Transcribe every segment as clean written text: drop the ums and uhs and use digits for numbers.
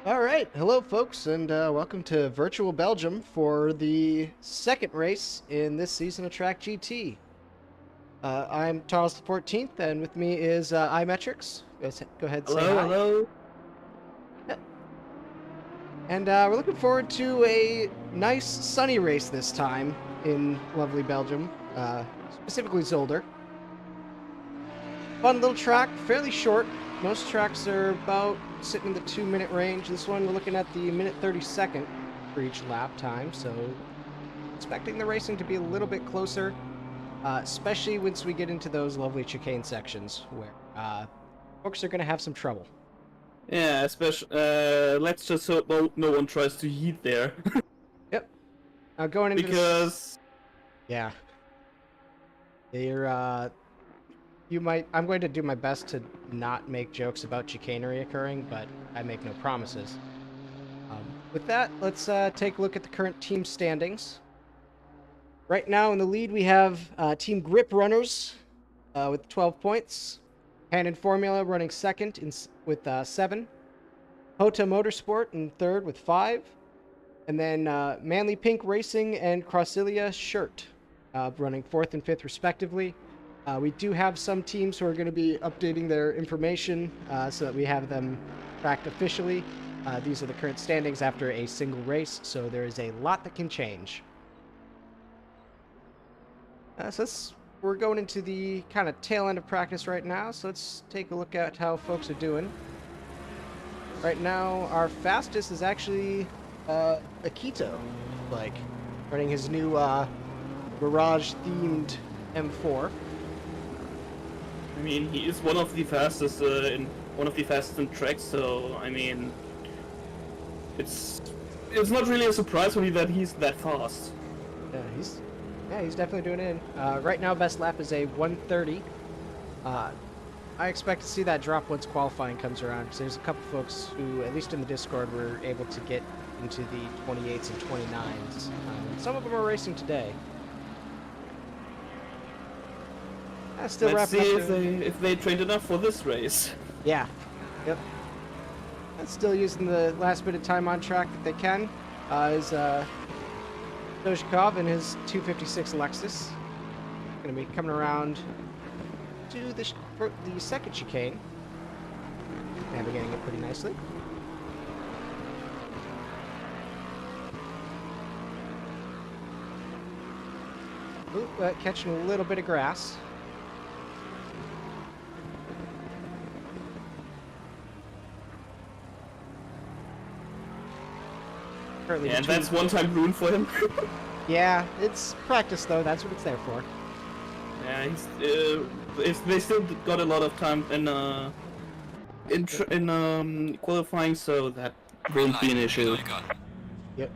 All right, hello folks, and welcome to Virtual Belgium for the second race in this season of Tracc.GP. I'm Charles the 14th, and with me is iMetrics. Go ahead and say hi. Hello. And we're looking forward to a nice sunny race this time in lovely Belgium, specifically Zolder. Fun little track, fairly short. Most tracks are about sitting in the 2-minute range. This one we're looking at the minute 32nd for each lap time, so expecting the racing to be a little bit closer, especially once we get into those lovely chicane sections where folks are going to have some trouble. Yeah, especially let's just hope no one tries to heat there. Yep. Now going into because yeah, you're I'm going to do my best to not make jokes about chicanery occurring, but I make no promises. With that, let's take a look at the current team standings. Right now in the lead, we have Team Grip Runners with 12 points. Hand in Formula running second with 7. Hota Motorsport in third with 5. And then Manly Pink Racing and Crosilia Shirt running 4th and 5th respectively. We do have some teams who are going to be updating their information so that we have them tracked officially. These are the current standings after a single race, so there is a lot that can change. We're going into the kind of tail end of practice right now, so let's take a look at how folks are doing. Right now, our fastest is actually Akito, like running his new garage-themed M4. I mean, he is one of the fastest in tracks, so I mean, it's not really a surprise for me that he's that fast. Yeah, he's definitely doing it. Right now, best lap is a 1:30. I expect to see that drop once qualifying comes around, because there's a couple folks who, at least in the Discord, were able to get into the 28s and 29s. Some of them are racing today. Let's see if they trained enough for this race. Yeah. Yep. And still using the last bit of time on track that they can is Dozhikov in his 256 Lexus. Going to be coming around to the second chicane. Navigating it pretty nicely. Ooh, catching a little bit of grass. Yeah, and that's one-time ruin for him. Yeah, it's practice though. That's what it's there for. Yeah, they still got a lot of time in qualifying, so that won't be an issue. Yep.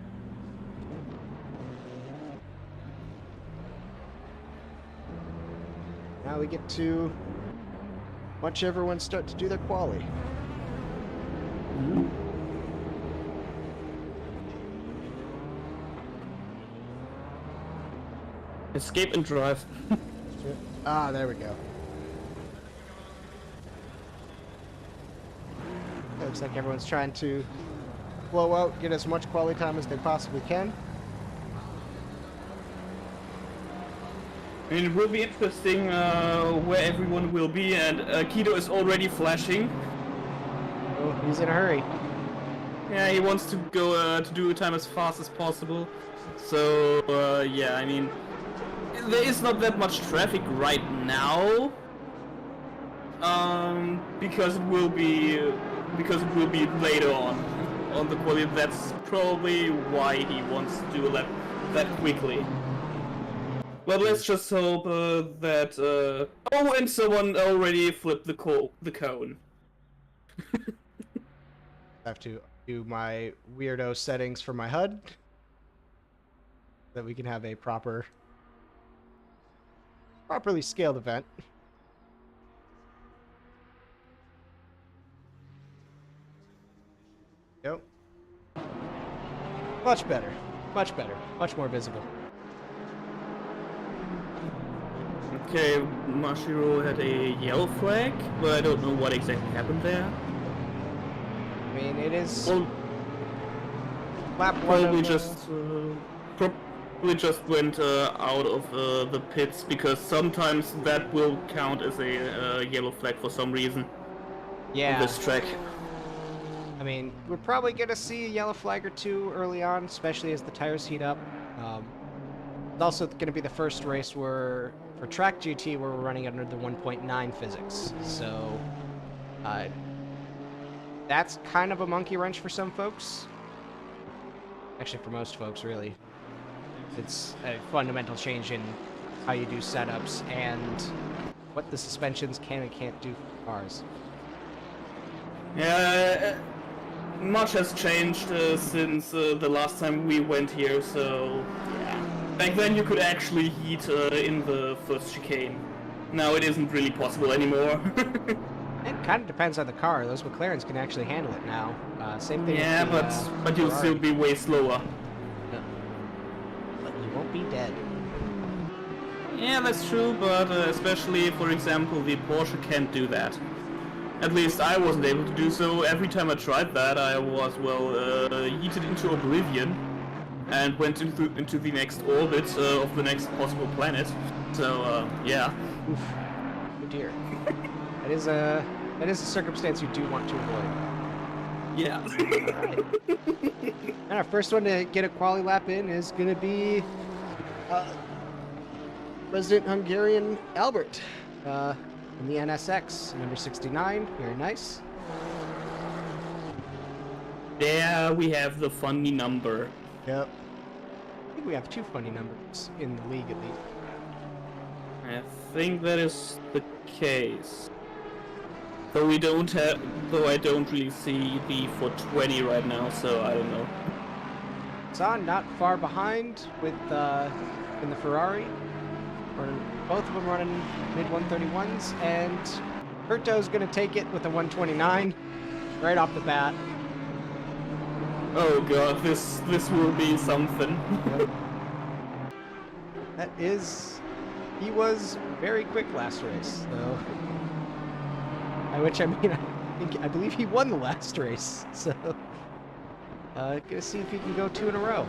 Now we get to watch everyone start to do their quali. Mm-hmm. Escape and drive. Ah, there we go. Looks like everyone's trying to blow out, get as much quality time as they possibly can. I mean, it will be interesting where everyone will be, and Kido is already flashing. Oh, he's in a hurry. Yeah, he wants to go to do a time as fast as possible. So yeah, I mean, there is not that much traffic right now, because it will be later on the quality. That's probably why he wants to do that quickly. But let's just hope that oh, and someone already flipped the cone. I have to do my weirdo settings for my HUD so that we can have a properly scaled event. Yep. Much better. Much better. Much more visible. Okay, Mashiro had a yellow flag, but I don't know what exactly happened there. I mean, it is... Well, lap probably just went out of the pits, because sometimes that will count as a yellow flag for some reason. Yeah. On this track. I mean, we're probably going to see a yellow flag or two early on, especially as the tires heat up. It's also going to be the first race for tracc.GP where we're running under the 1.9 physics. So, that's kind of a monkey wrench for some folks. Actually, for most folks, really. It's a fundamental change in how you do setups and what the suspensions can and can't do for cars. Yeah, much has changed since the last time we went here, so yeah. Back then you could actually heat in the first chicane. Now it isn't really possible anymore. It kind of depends on the car. Those McLarens can actually handle it now. Same thing. Yeah, with but you'll still be way slower. Yeah. But you won't be dead. Yeah, that's true, but especially, for example, the Porsche can't do that. At least I wasn't able to do so. Every time I tried that, I was, well, yeeted into oblivion and went into the next orbit of the next possible planet. So yeah. Oof. Oh dear. That is a circumstance you do want to avoid. Yeah. Alright. And our first one to get a quali lap in is going to be resident Hungarian Albert in the NSX, number 69. Very nice. There we have the funny number. Yep. I think we have 2 funny numbers in the league at least. I think that is the case. Though we don't have, though I don't really see the 420 right now, so I don't know. Son not far behind with in the Ferrari. Both of them running mid 131s, and Herto's gonna take it with a 129 right off the bat. Oh god, this will be something. Yep. That is, he was very quick last race, so. By which I mean, I believe he won the last race, so. Gonna see if he can go 2 in a row.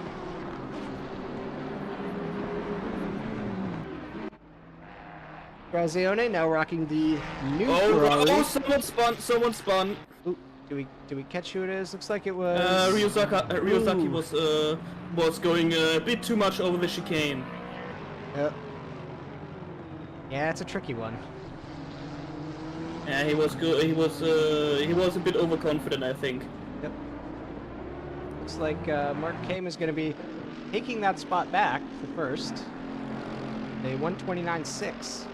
Grazione now rocking the new Ferrari. Oh, someone spun. Ooh, do we catch who it is? Looks like it was Ryuzaki was going a bit too much over the chicane. Yep. Yeah, it's a tricky one. Yeah, he was good. He was a bit overconfident, I think. Yep. Looks like Mark Kame is going to be taking that spot back for first. A 129.6.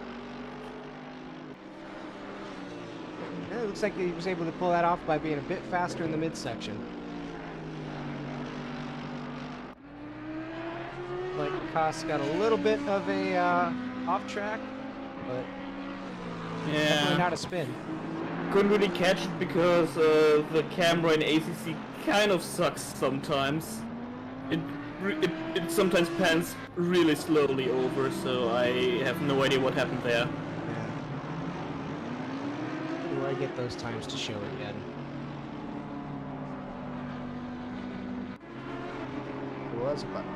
Yeah, it looks like he was able to pull that off by being a bit faster in the midsection. Like Koss got a little bit of a off track, but definitely not a spin. Couldn't really catch it because the camera in ACC kind of sucks sometimes. It sometimes pans really slowly over, so I have no idea what happened there. Do I get those times to show again? It was a button.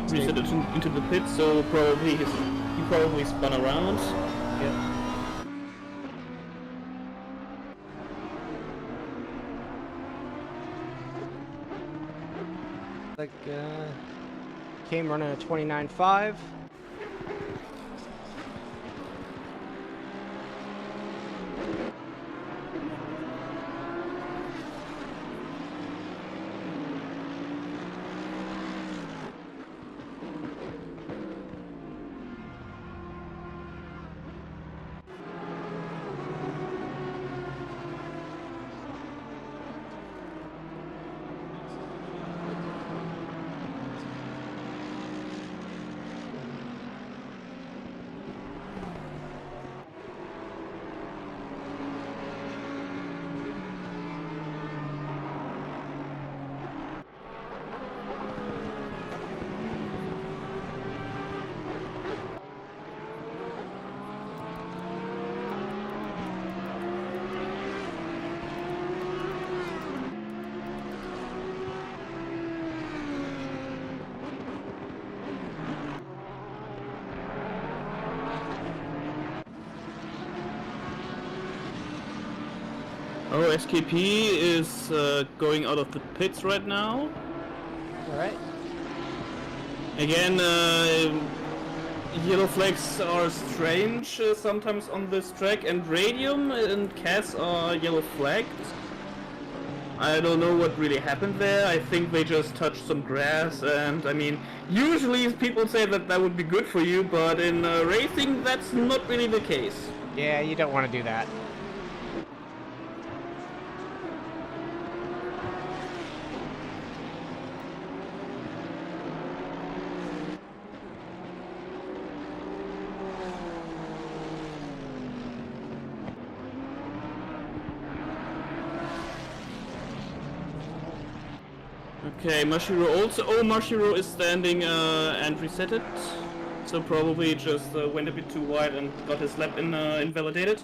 Reset it into the pit, so probably he probably spun around. Yep. Like came running a 29.5. Oh, SKP is going out of the pits right now. Alright. Again, yellow flags are strange sometimes on this track, and Radium and Cass are yellow flagged. I don't know what really happened there. I think they just touched some grass, and I mean, usually people say that that would be good for you, but in racing, that's not really the case. Yeah, you don't want to do that. Okay, Mashiro also. Oh, Mashiro is standing and reset it. So probably just went a bit too wide and got his lap invalidated.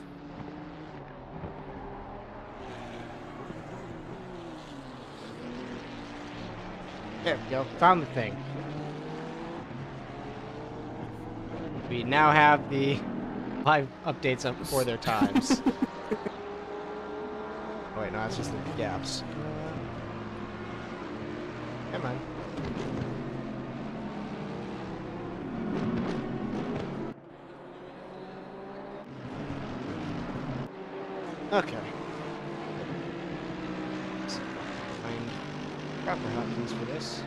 There we go. Found the thing. We now have the live updates up for their times. Oh, wait, no, that's just the gaps. Come on. Okay. Let's find proper hotkeys for this.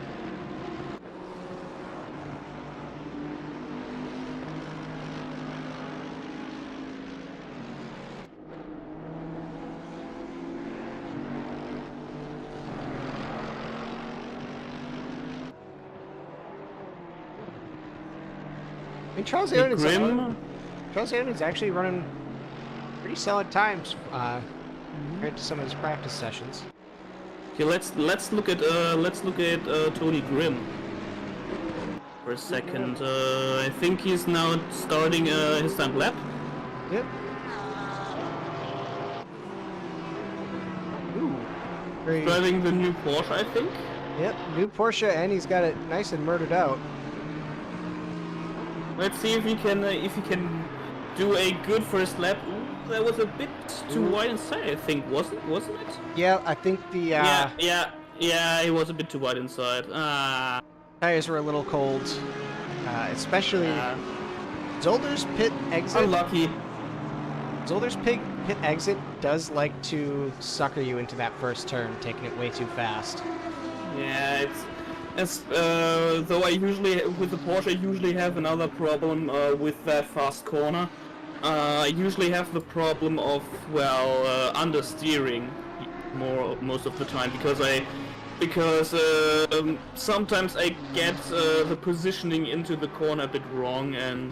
I mean, Charles Aaron's actually running pretty solid times compared to some of his practice sessions. Okay, let's look at Tony Grimm for a second. I think he's now starting his time lap. Yep. Ooh. Great. Driving the new Porsche, I think. Yep, new Porsche, and he's got it nice and murdered out. Let's see if he can do a good first lap. Ooh, that was a bit too wide inside, I think, wasn't it? Yeah, I think the Yeah, it was a bit too wide inside. tires were a little cold, especially Zolder's pit exit. Unlucky. Zolder's pit exit does like to sucker you into that first turn, taking it way too fast. Yeah, though I usually with the Porsche I usually have another problem with that fast corner. I usually have the problem of understeering most of the time because sometimes I get the positioning into the corner a bit wrong, and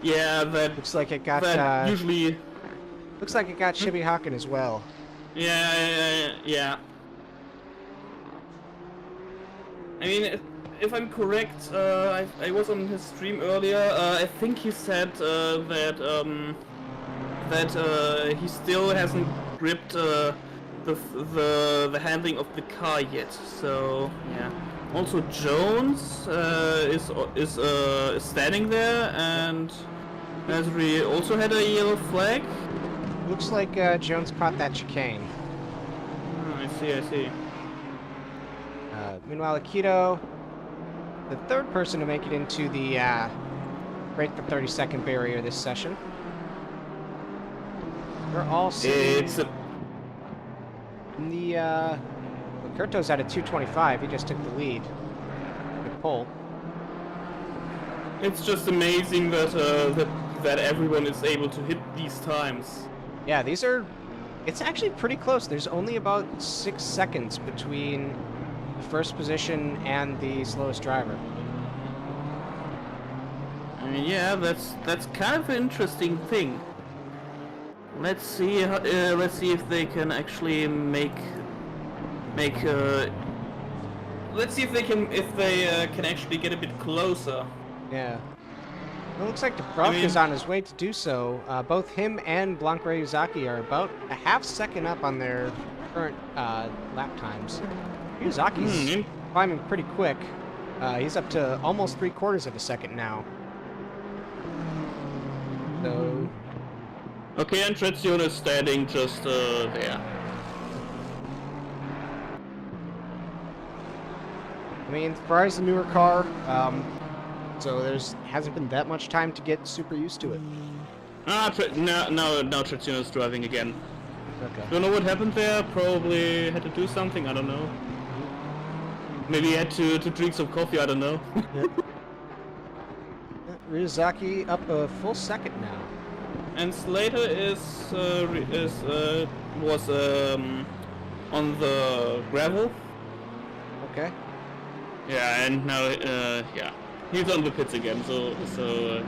yeah, that looks like it got that usually looks like it got Shibby Hakken as well. Yeah. I mean, if I'm correct, I was on his stream earlier. I think he said that he still hasn't gripped the handling of the car yet. So yeah. Also, Jones is standing there, and Nasri also had a yellow flag. Looks like Jones caught that chicane. Oh, I see. Meanwhile, Akito, the third person to make it into the break the 30-second barrier this session. We're all sitting in the Kurto's at a 2:25. He just took the lead. Good pole. It's just amazing that everyone is able to hit these times. Yeah, it's actually pretty close. There's only about 6 seconds between the first position and the slowest driver. I mean, yeah, that's kind of an interesting thing. Let's see if they can actually let's see if they can actually get a bit closer. Yeah. It looks like DeBruck is on his way to do so. Both him and Blanc Ryuzaki are about a half second up on their current lap times. Ryuzaki's climbing pretty quick. He's up to almost 3/4 of a second now. So. Okay, and Trezione is standing just there. I mean, Ferrari's a newer car, so hasn't been that much time to get super used to it. Now Trezione is driving again. Okay. Don't know what happened there. Probably had to do something. I don't know. Maybe he had to drink some coffee. I don't know. Yep. Ryuzaki up a full second now. And Slater was on the gravel. Okay. Yeah, and now yeah, he's on the pits again. So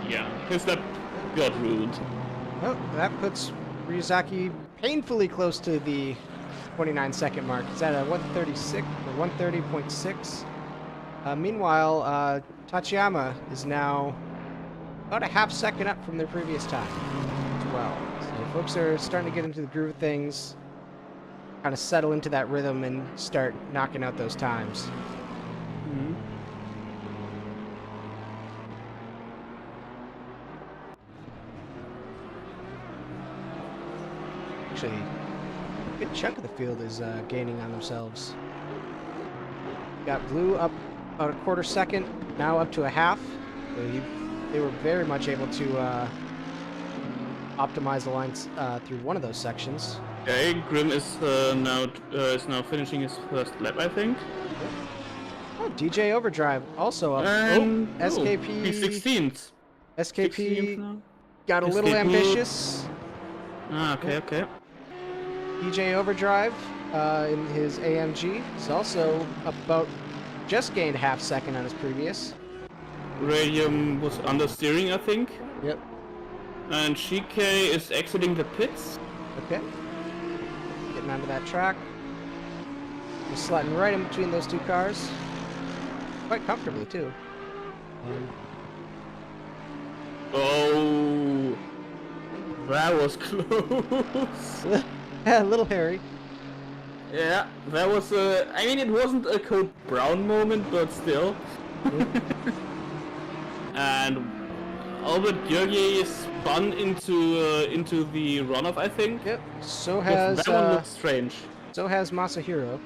yeah, his lap got ruined. Oh, that puts Ryuzaki painfully close to the 29-second mark. He's at a 136 or 130.6. Meanwhile, Tachiyama is now about a half second up from their previous time as well. So folks are starting to get into the groove of things, kind of settle into that rhythm and start knocking out those times. Actually, a good chunk of the field is gaining on themselves. Got Blue up about a quarter second, now up to a half. So they were very much able to optimize the lines through one of those sections. Okay, Grim is now finishing his first lap, I think. Oh, DJ Overdrive also up. And SKP. He's 16th. 16th SKP now. got a little SKP. ambitious. Ah, okay, okay. DJ Overdrive in his AMG is also about just gained half second on his previous. Radium was understeering, I think. Yep. And Shike is exiting the pits. Okay. Getting onto that track. Just sliding right in between those two cars. Quite comfortably, too. Oh, that was close. Yeah, a little hairy. Yeah, that was I mean, it wasn't a Code Brown moment, but still. And Albert György spun into the runoff, I think. Yep. So has that one looks strange. So has Masahiro.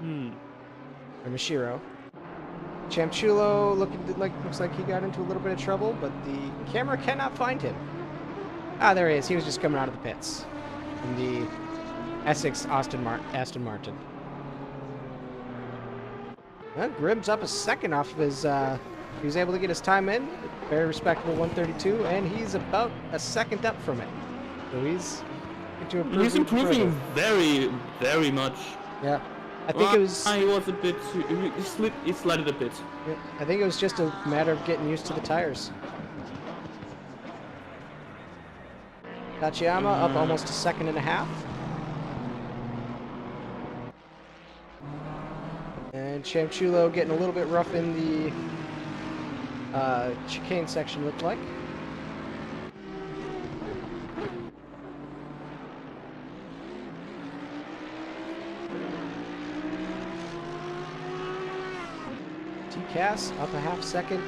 Or Mishiro. Chamchulo looks like he got into a little bit of trouble, but the camera cannot find him. Ah, there he is. He was just coming out of the pits in the Essex Aston Martin. Well, Grimm's up a second off of his. He was able to get his time in, very respectable 132, and he's about a second up from it. So he's improving very, very much. Yeah. I think it was. He was a bit. He slid a bit. Yeah, I think it was just a matter of getting used to the tires. Tachiyama up almost a second and a half. And Chamchulo getting a little bit rough in the chicane section, looked like. T-Cass up a half second.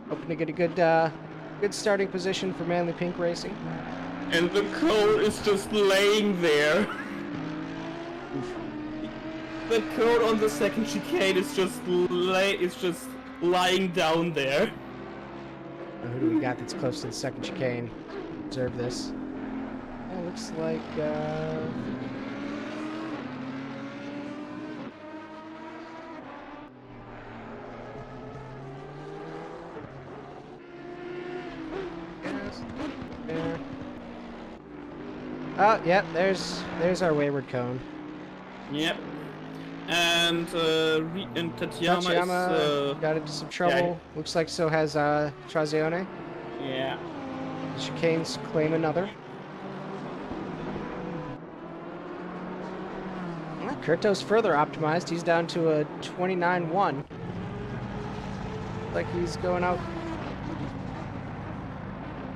Hoping to get a good starting position for Manly Pink Racing. And the code is just laying there. The code on the second chicane is just lying down there. And who do we got that's close to the second chicane? Observe this. It looks like oh, yep, there's our wayward cone. Yep. And Tachiyama got into some trouble. Yeah. Looks like so has Trazione. Yeah. The chicanes claim another. Well, Kurto's further optimized. He's down to a 29-1. Like he's going out.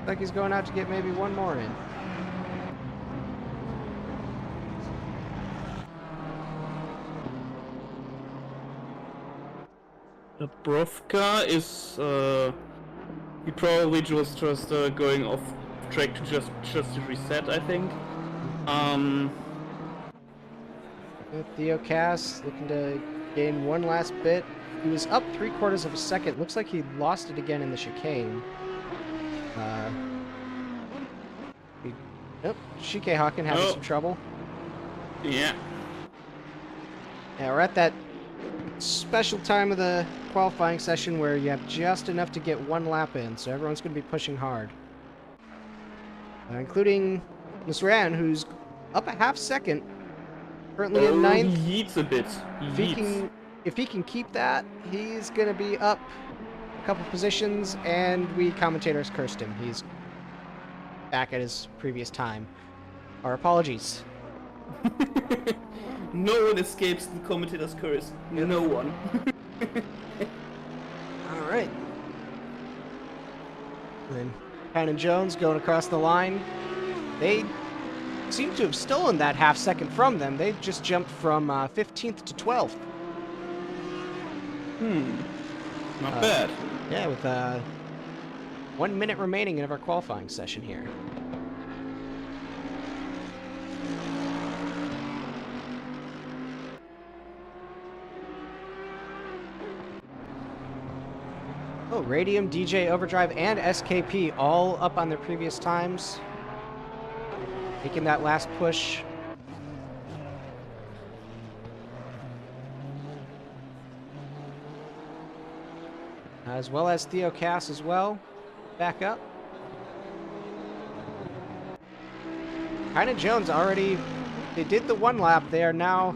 Like he's going out to get maybe one more in. Brovka is he probably just going off track to just to reset, I think. Theo Cass looking to gain one last bit. He was up 3/4 of a second. Looks like he lost it again in the chicane. Yep, Shike Hawken having some trouble. Yeah. Yeah, we're at that special time of the qualifying session where you have just enough to get one lap in, so everyone's going to be pushing hard. Including Musran, who's up a half second, currently in ninth. He yeets a bit. If he can keep that, he's going to be up a couple positions, and we commentators cursed him. He's back at his previous time. Our apologies. No one escapes the commentator's curse. Yep. No one. All right. And then Cannon Jones going across the line. They seem to have stolen that half second from them. They just jumped from 15th to 12th. Not bad. Yeah, with 1 minute remaining in our qualifying session here. Oh, Radium, DJ Overdrive, and SKP all up on their previous times. Making that last push. As well as Theo Cass as well. Back up. Kinda Jones already, they did the one lap. They are now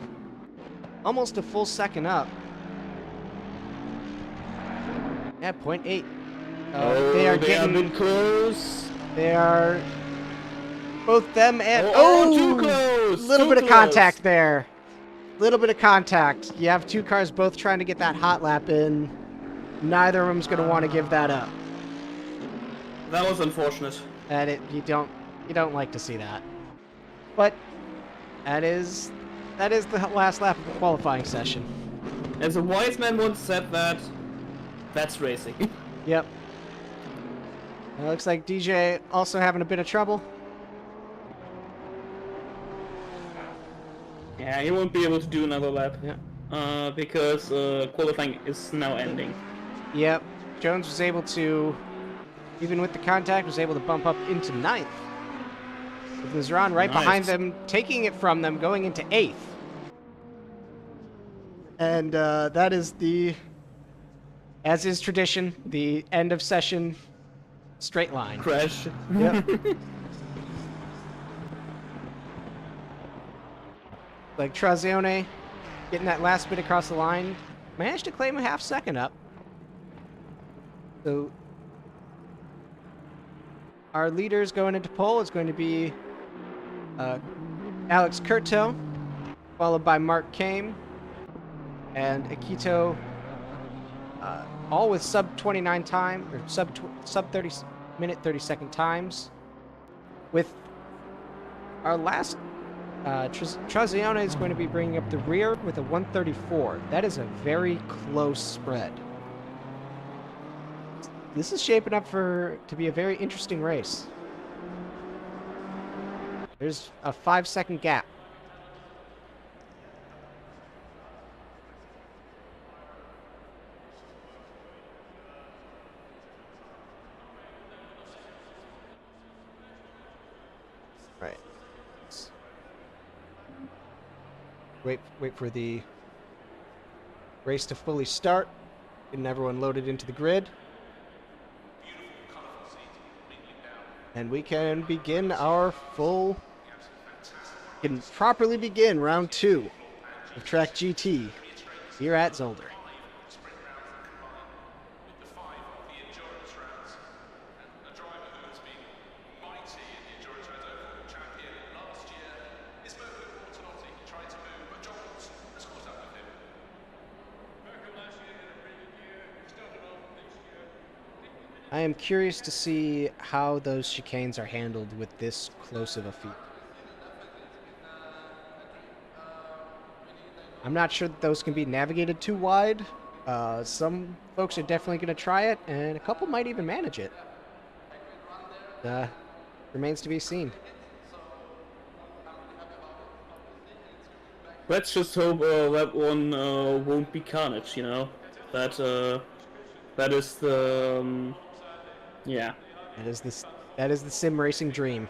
almost a full second up. Yeah, 0.8. They are getting close. They are both them and too close. Little bit of contact there. Little bit of contact. You have two cars both trying to get that hot lap in. Neither of them's going to want to give that up. That was unfortunate. And you don't like to see that. But that is the last lap of the qualifying session. As a wise man once said that's racing. Yep. It looks like DJ also having a bit of trouble. Yeah, he won't be able to do another lap. Yeah. Because qualifying is now ending. Yep. Jones was able to, even with the contact, was able to bump up into 9th. With Mizran right behind them, taking it from them, going into 8th. And that is as is tradition, the end of session straight line. Crash. Yep. Like Trazione getting that last bit across the line, managed to claim a half second up. So our leaders going into pole is going to be Alex Curto, followed by Mark Kame and Akito, all with sub 29 time or sub 30 minute 30-second times. With our last Trazione is going to be bringing up the rear with a 134. That is a very close spread. This is shaping up to be a very interesting race. There's a 5-second gap. Right. Wait for the race to fully start. Getting everyone loaded into the grid. And we can begin properly begin round 2 of Track GT here at Zolder. I am curious to see how those chicanes are handled with this close of a field. I'm not sure that those can be navigated too wide. Some folks are definitely going to try it, and a couple might even manage it. Remains to be seen. Let's just hope that one won't be carnage, you know? That is the... yeah. That is the sim racing dream.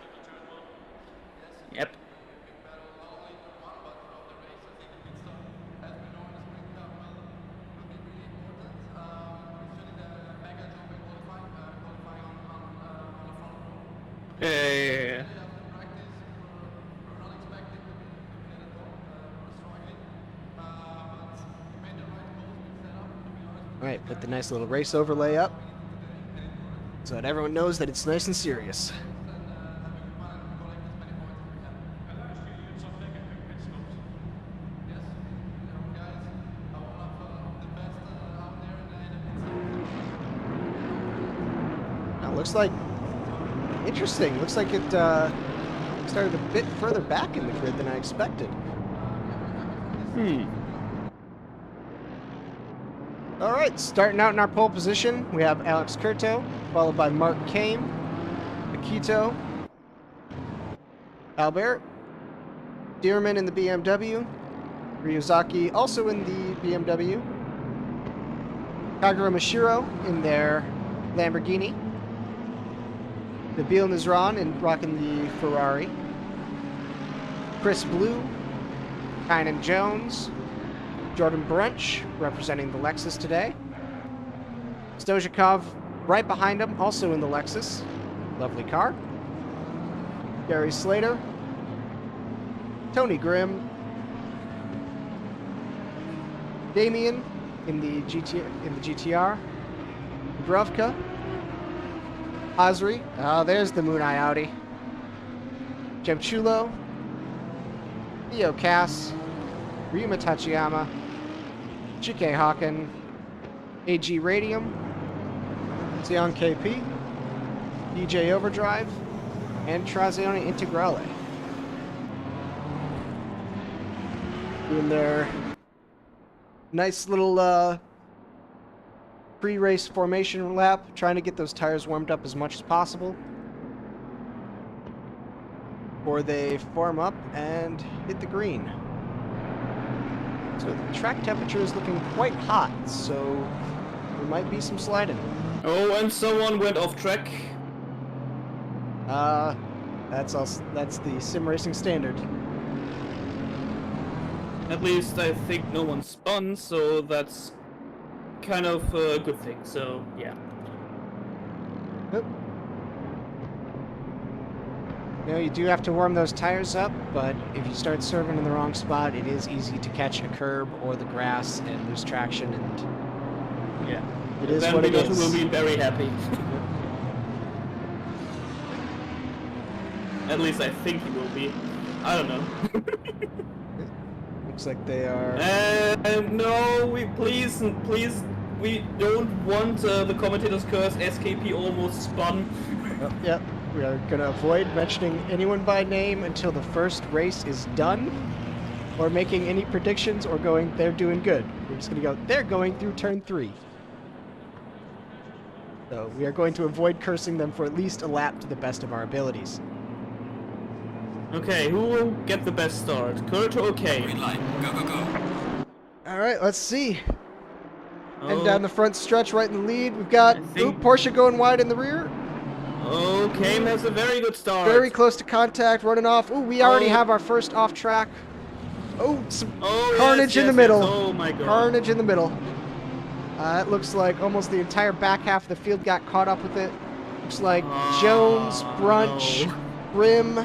Yep. Yeah. All right, put the nice little race overlay up so that everyone knows that it's nice and serious. Now, looks like interesting. Looks like it started a bit further back in the grid than I expected. All right, starting out in our pole position, we have Alex Curto, followed by Mark Kame, Akito, Albert, Dearman in the BMW, Ryuzaki also in the BMW, Kagura Mashiro in their Lamborghini, Nabil Nizran in rocking the Ferrari, Chris Blue, Kynan Jones, Jordan Brunch representing the Lexus today, Stojakov right behind him, also in the Lexus, lovely car, Gary Slater, Tony Grimm, Damien in the GTR, Dubrovka, Osri, there's the Moon Eye Audi, Jemchulo, Theo Cass, Ryuma Tachiyama, Chike Haken, AG Radium, Xion KP, DJ Overdrive, and Trazione Integrale. Doing their nice little pre-race formation lap, trying to get those tires warmed up as much as possible before they form up and hit the green. So the track temperature is looking quite hot, so there might be some sliding. Oh, and someone went off track. That's the sim racing standard. At least I think no one spun, so that's kind of a good thing, so yeah. Oop. You know, you do have to warm those tires up, but if you start serving in the wrong spot, it is easy to catch a curb or the grass and lose traction, and yeah, it is then what it is. Will be very happy. At least I think he will be. I don't know. Looks like they are. No, please, we don't want the commentator's curse. SKP almost spun. Yep. We are going to avoid mentioning anyone by name until the first race is done, or making any predictions, or going, they're doing good. We're just going to go, they're going through turn 3. So we are going to avoid cursing them for at least a lap to the best of our abilities. Okay, who will get the best start? Kurt or Kane? Green light. Go, go, go. All right, let's see. Oh. And down the front stretch, right in the lead, we've got Porsche going wide in the rear. Oh, Kane has a very good start. Very close to contact, running off. Ooh, we already have our first off track. Oh, some carnage in the middle. Yes. Oh my god. Carnage in the middle. It looks like almost the entire back half of the field got caught up with it. Looks like Jones, Brunch, Grimm.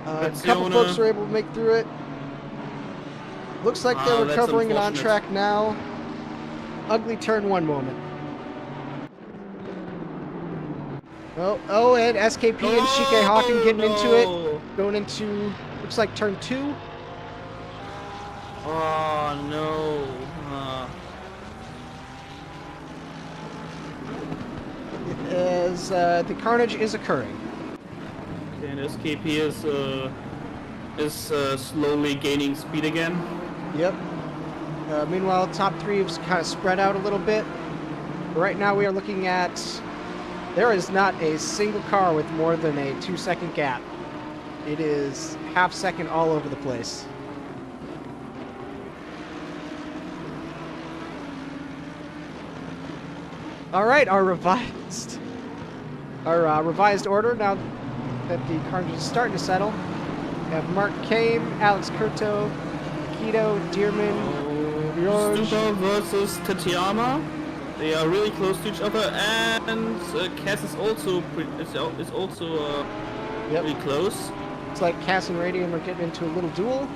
A couple folks were able to make through it. Looks like they're recovering and on track now. Ugly turn 1 moment. Oh, and SKP and Shike Hawken getting into it. Going into, looks like turn 2. Oh, no. As the carnage is occurring. And SKP is slowly gaining speed again. Yep. Meanwhile, top 3 is kind of spread out a little bit. Right now we are looking at, there is not a single car with more than a 2-second gap. It is half-second all over the place. All right, our revised order now. that the carnage is starting to settle. We have Mark Kane, Alex Curto, Keto, Dearman, Rioj. Stupa versus Tatiana. They are really close to each other, and Cass is also really close. It's like Cass and Radium are getting into a little duel.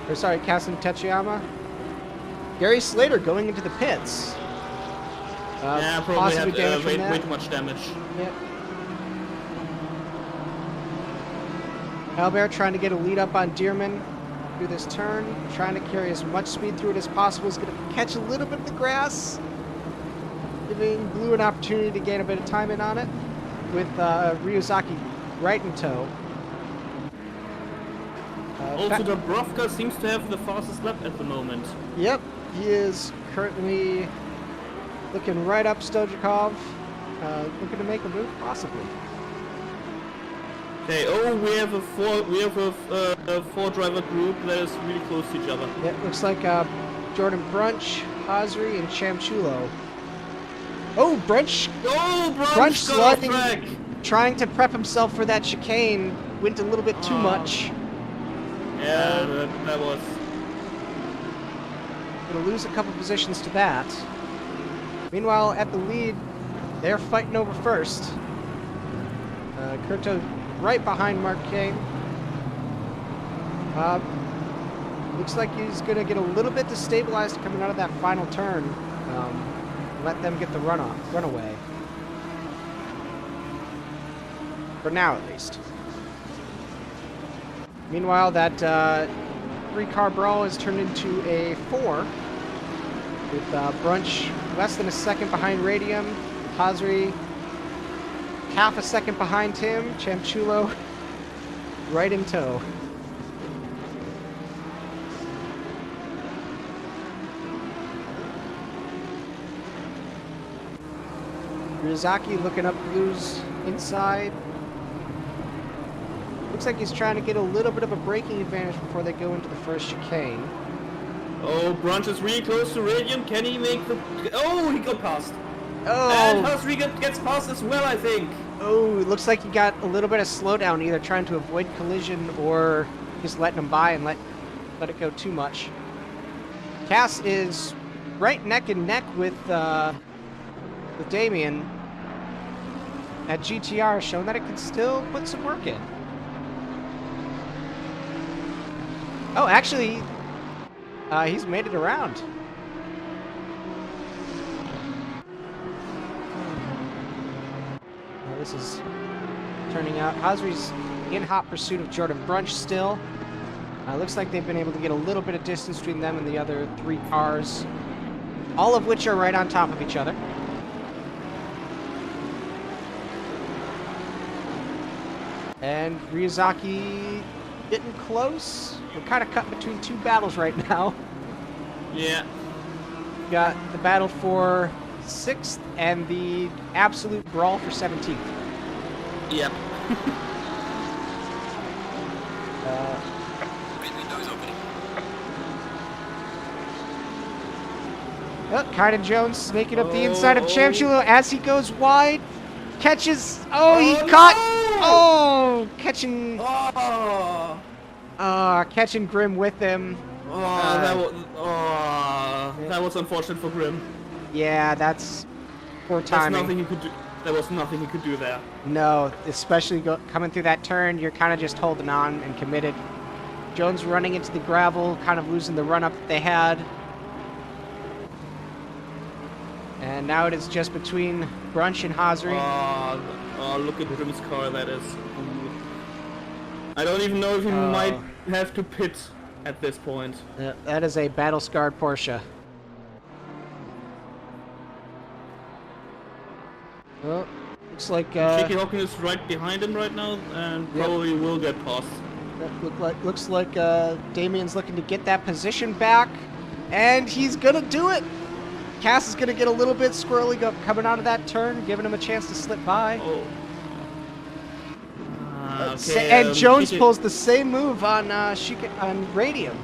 Or sorry, Cass and Tachiyama. Gary Slater going into the pits. Yeah, probably had damage way too much damage. Yep. Albert trying to get a lead up on Dearman through this turn, trying to carry as much speed through it as possible. He's going to catch a little bit of the grass, giving Blue an opportunity to gain a bit of time in on it, with Ryuzaki right in tow. Also, Dubrovka seems to have the fastest lap at the moment. Yep, he is currently looking right up Stojakov, looking to make a move, possibly. Okay. Oh, we have a four-driver group that is really close to each other. Yeah, it looks like Jordan Brunch, Hazri, and Chamchulo. Oh, Brunch! Oh, Brunch got sliding, off track. trying to prep himself for that chicane, went a little bit too much. Yeah, that was. Gonna lose a couple positions to that. Meanwhile, at the lead, they're fighting over first. Kurto right behind Mark Kane. Looks like he's gonna get a little bit destabilized coming out of that final turn. Let them get the runaway. For now, at least. Meanwhile, that 3-car brawl has turned into a 4, with Brunch less than a second behind Radium, Hazri half a second behind him, Chamchulo right in tow. Ryuzaki looking up Blue's inside. Looks like he's trying to get a little bit of a braking advantage before they go into the first chicane. Oh, Brunch is really close to Radium. Can he make the... Oh, he got past. Oh! And Hazri gets past as well, I think. Oh, it looks like he got a little bit of slowdown, either trying to avoid collision or just letting him by and let it go too much. Cass is right neck and neck with Damien at GTR, showing that it can still put some work in. Oh, actually, he's made it around. Well, this is turning out. Hazri's in hot pursuit of Jordan Brunch still. Looks like they've been able to get a little bit of distance between them and the other 3 cars, all of which are right on top of each other. And Ryuzaki getting close. We're kind of cut between 2 battles right now. Yeah. We got the battle for 6th and the absolute brawl for 17th. Yep. Kyden Jones snaking up the inside of Chamchulo as he goes wide. Catches. Oh, he caught. No! Oh, catching. Oh. Catching Grim with him. That was unfortunate for Grim. Yeah, that's poor timing. There's nothing he could do. There was nothing he could do there. No, especially coming through that turn, you're kind of just holding on and committed. Jones running into the gravel, kind of losing the run-up that they had. And now it is just between Brunch and Hazri. Oh, look at Grim's car, that is. I don't even know if he might have to pit at this point. That is a battle-scarred Porsche. Well, looks like... Cheeky Hawking is right behind him right now, and probably will get past. Looks like Damien's looking to get that position back, and he's gonna do it! Cass is gonna get a little bit squirrely coming out of that turn, giving him a chance to slip by. Oh. And Jones pulls the same move on Radium.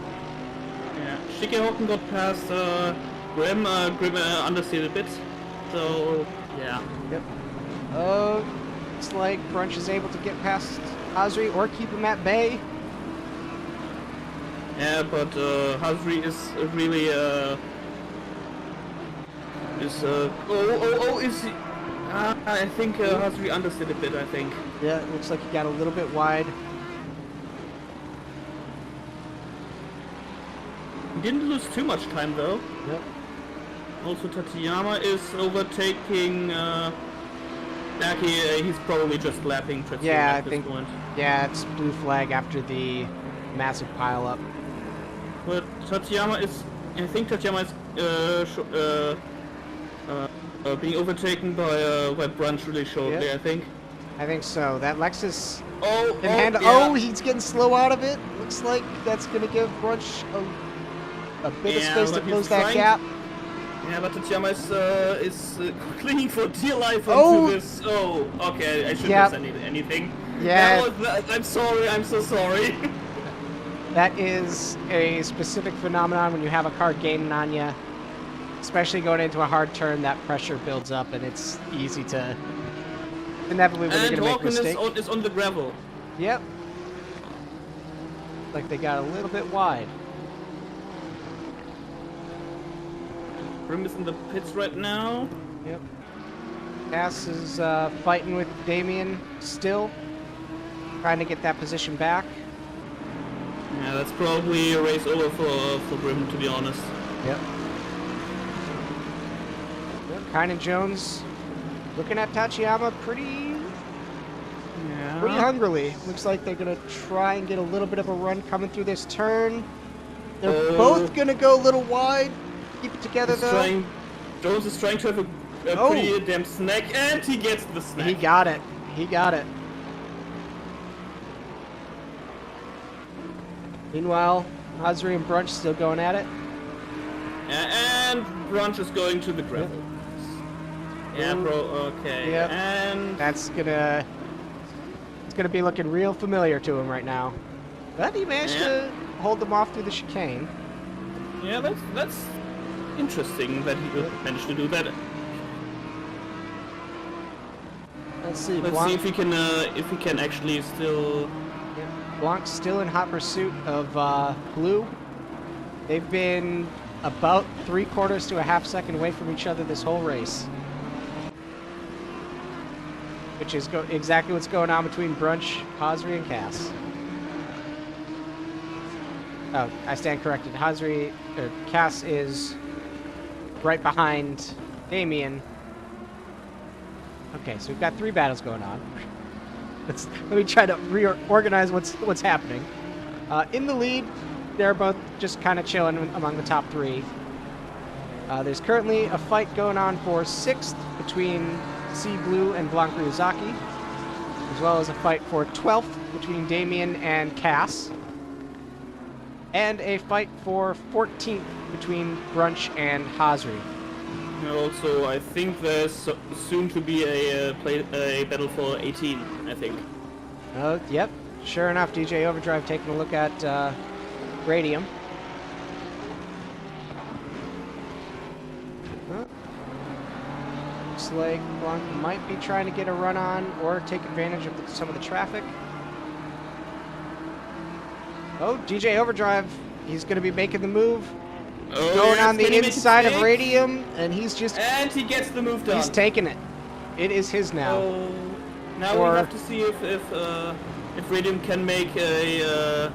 Yeah, Cheeky Hawking got past Grim. Grim understeered a bit, so yeah. Yep. Looks like Brunch is able to get past Hasri or keep him at bay. Yeah, but Hasri is really is he? I think Hasri understood a bit. I think. Yeah, it looks like he got a little bit wide. He didn't lose too much time though. Yep. Also, Tateyama is overtaking. He's probably just lapping Tateyama at this point. Yeah, it's blue flag after the massive pileup. But Tateyama is. I think Tateyama is being overtaken by Brunch really shortly. Yep. I think so. That Lexus. Yeah. He's getting slow out of it. Looks like that's gonna give Brunch a bit of space to close that gap. Yeah, but Tateyama is clinging for dear life onto this. Oh, okay, I shouldn't have said anything. Yeah. I'm sorry, I'm so sorry. That is a specific phenomenon when you have a car gaining on you, especially going into a hard turn. That pressure builds up, and it's easy to inevitably when you're going to make a mistake. And is on the gravel. Yep. Like they got a little bit wide. Grim is in the pits right now. Yep. Cass is fighting with Damien still, trying to get that position back. Yeah, that's probably a race over for Grim, to be honest. Yep. Kynan Jones looking at Tateyama pretty hungrily. Looks like they're going to try and get a little bit of a run coming through this turn. They're both going to go a little wide. Keep it together, though. Jones is trying to have a pretty damn snack, and he gets the snack. He got it. He got it. Meanwhile, Hasri and Brunch still going at it. And Brunch is going to the gravel. Yep. Yeah, bro. Okay. Yep. And it's gonna be looking real familiar to him right now. But he managed to hold them off through the chicane. Yeah, that's interesting that he managed to do that. Let's see. Let's see if he can actually still. Blanc's still in hot pursuit of Blue. They've been about 3/4 to a half second away from each other this whole race. Which is exactly what's going on between Brunch, Hasri, and Cass. Oh, I stand corrected. Cass is right behind Damien. Okay, so we've got 3 battles going on. Let me try to reorganize what's happening. In the lead, they're both just kind of chilling among the top 3. There's currently a fight going on for 6th between C Blue and Blanc Ryuzaki, as well as a fight for 12th between Damien and Cass, and a fight for 14th between Brunch and Hasri. Also, I think there's soon to be a battle for 18, I think. Oh, yep. Sure enough, DJ Overdrive taking a look at Radium. Looks like Blanc might be trying to get a run on or take advantage of some of the traffic. Oh, DJ Overdrive. He's going to be making the move. Going on the inside of Radium, and he's just... And he gets the move done. He's taking it. It is his now. Now we have to see if Radium can make a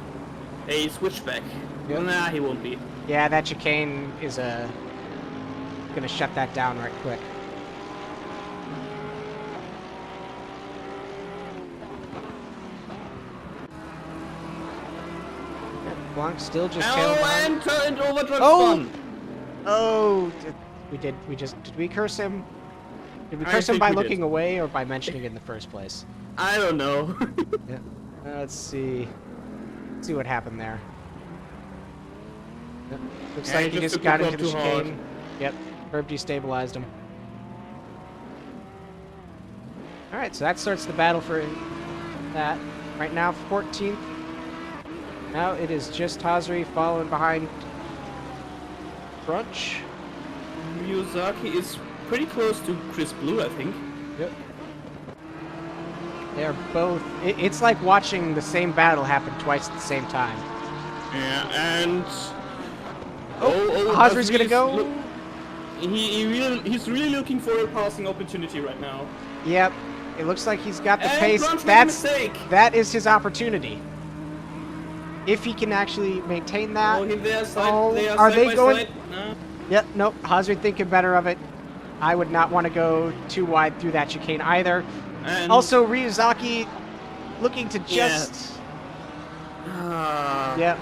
switchback. Yep. Nah, he won't be. Yeah, that chicane is gonna shut that down right quick. Blanc still just tailing behind. And Overdrive spun. Oh, did we curse him? Did we curse him by looking away or by mentioning it in the first place? I don't know. Yeah. Let's see. Let's see what happened there. Yep. Looks like he just got into the chicane. Yep. Herb destabilized him. Alright, so that starts the battle for that. Right now, 14th. Now it is just Hasri following behind Brunch. Ryuzaki is pretty close to Chris Blue, I think. Yep. They're both. It's like watching the same battle happen twice at the same time. Yeah, and Hosmer's gonna go. He's really looking for a passing opportunity right now. Yep. It looks like he's got the And pace. Grant's making a mistake. That is his opportunity. If he can actually maintain that. Are they going? No. Yep. Nope. Hosmer thinking better of it. I would not want to go too wide through that chicane either. And Also, Ryuzaki looking to just. Yep.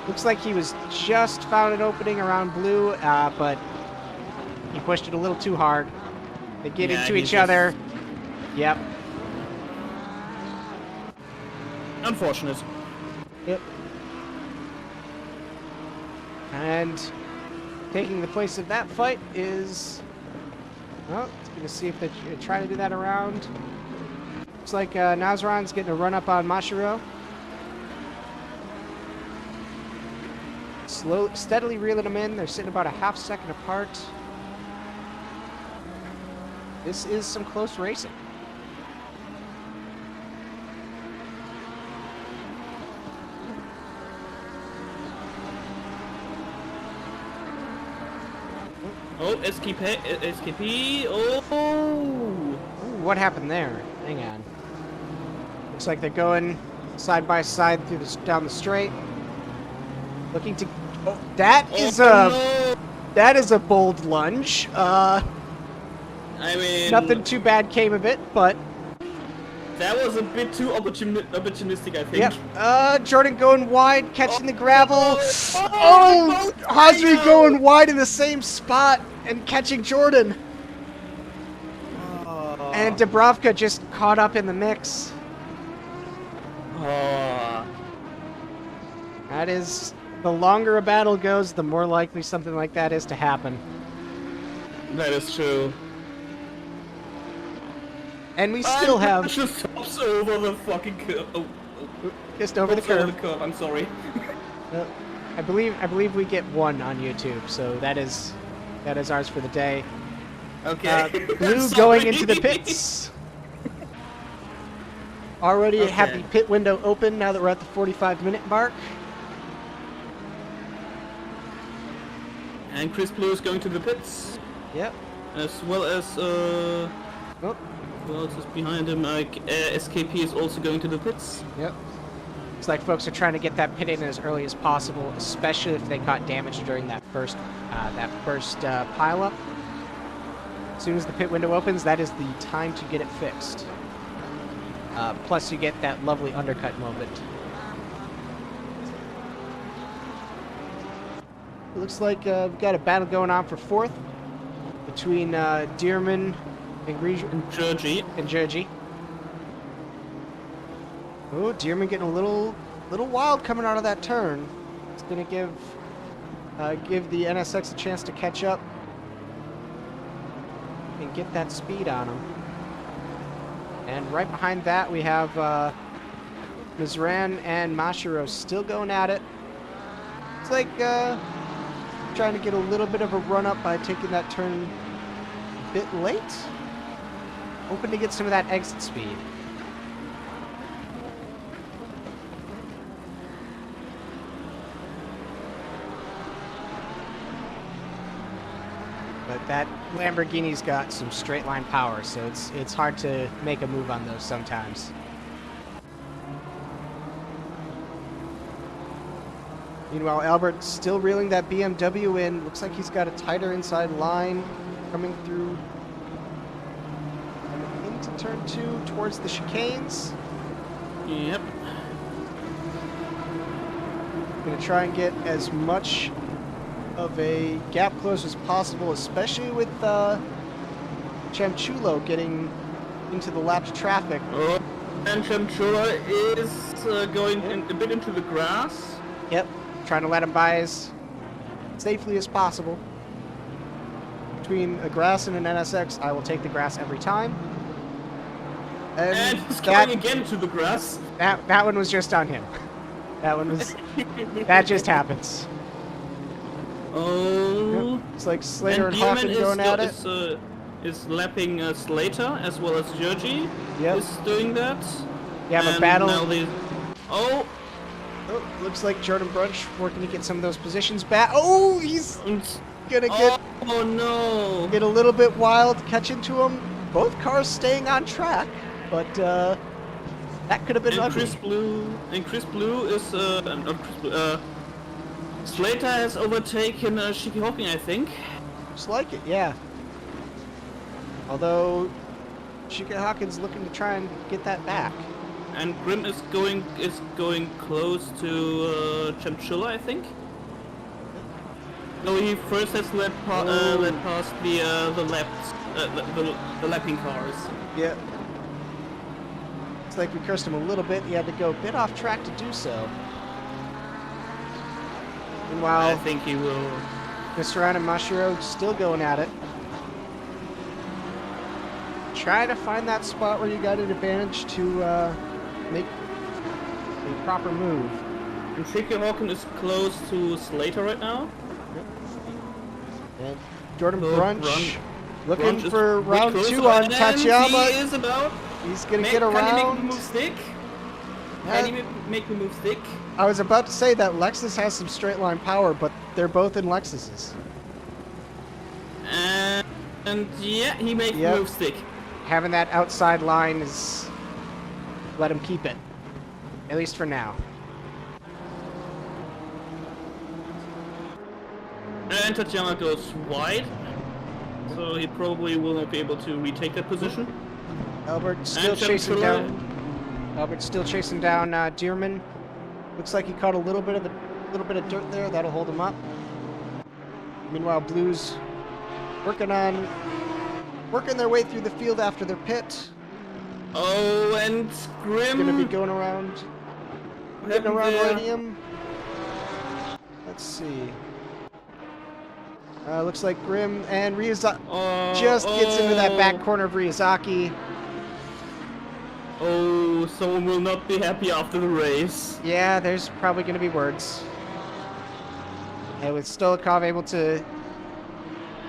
Looks like he was just found an opening around blue, but he pushed it a little too hard. They get into each other. Yep. Unfortunate. Yep. And taking the place of that fight is. Well, it's going to see if they're trying to do that around. Looks like Nazran's getting a run up on Mashiro. Steadily reeling them in. They're sitting about a half second apart. This is some close racing. Oh, SKP. Oh. Ooh, what happened there? Hang on. Looks like they're going side by side through down the straight. Looking to. Oh, that is a bold lunge. I mean, Nothing too bad came of it, but. That was a bit too opportunistic, I think. Yep. Jordan going wide, catching the gravel. Oh, Hosmer going wide in the same spot and catching Jordan. And Dubravka just caught up in the mix. That is, the longer a battle goes, the more likely something like that is to happen. That is true. And we still have just hops over the fucking curve. Oh, just over the curve. Over the curve. I'm sorry. I believe we get one on YouTube, so that is ours for the day. Okay. Blue going into the pits. Already have the pit window open now that we're at the 45-minute mark. And Chris Blue is going to the pits. Yep. As well as Oh. who else is behind him? SKP is also going to the pits. Yep. Looks like folks are trying to get that pit in as early as possible, especially if they caught damage during that first pileup. As soon as the pit window opens, that is the time to get it fixed. Plus, you get that lovely undercut moment. It looks like we've got a battle going on for fourth between Dearman and Georgie. Oh, Dearman getting a little wild coming out of that turn. It's going to give the NSX a chance to catch up and get that speed on him. And right behind that, we have Mizran and Mashiro still going at it. It's like trying to get a little bit of a run up by taking that turn a bit late. Hoping to get some of that exit speed. But that Lamborghini's got some straight line power, so it's hard to make a move on those sometimes. Meanwhile, Albert's still reeling that BMW in. Looks like he's got a tighter inside line coming through into turn 2 towards the chicanes. Yep. Gonna try and get as much of a gap close as possible, especially with Chamchulo getting into the lapped traffic. Oh, and Chamchulo is going a bit into the grass. Yep, trying to let him by as safely as possible. Between a grass and an NSX, I will take the grass every time. And he's going again to the grass. That one was just on him. That one was... that just happens. Oh. Yep. It's like Slater and Hawkins going at it. is lapping Slater as well as Georgie Yep. is doing that. You have a And battle. now oh, Oh, looks like Jordan Brunch working to get some of those positions back. Oh, he's and, gonna get oh no! a little bit wild, catch into him. Both cars staying on track, but that could have been And ugly. Chris Blue is not Chris Blue, Slater has overtaken Shiki Hawking, I think. Just like it, yeah. Although Shika Hawkins looking to try and get that back. And Grim is going close to Chamchula, I think. No, he first has led past the lapping cars. Yeah. Looks like we cursed him a little bit. He had to go a bit off track to do so. I Meanwhile, think he will. Mr. Ryan and Mashiro still going at it. Try to find that spot where you got an advantage to make a proper move. And Shiki Hawking is close to Slater right now. And Jordan So Brunch looking Brunch is for way round closer, 2 on and Tachiyama. He is about. He's gonna get Can he make the around. move stick? Yeah. Can he make the move stick? I was about to say that Lexus has some straight line power, but they're both in Lexuses. And yeah, he makes Yep. the move stick. Having that outside line is let him keep it, at least for now. And Tachiyama goes wide, so he probably will not be able to retake that position. Albert still And chasing Chamchula- down. Albert's still chasing down Dearman. Looks like he caught a little bit of dirt there. That'll hold him up. Meanwhile, Blues working their way through the field after their pit. Oh, and Grim. Gonna be going around, what getting happened around there? Radium. Let's see. Looks like Grim and Ryuzaki just gets into that back corner of Ryuzaki. Oh, someone will not be happy after the race. Yeah, there's probably going to be words. And with Stolikov able to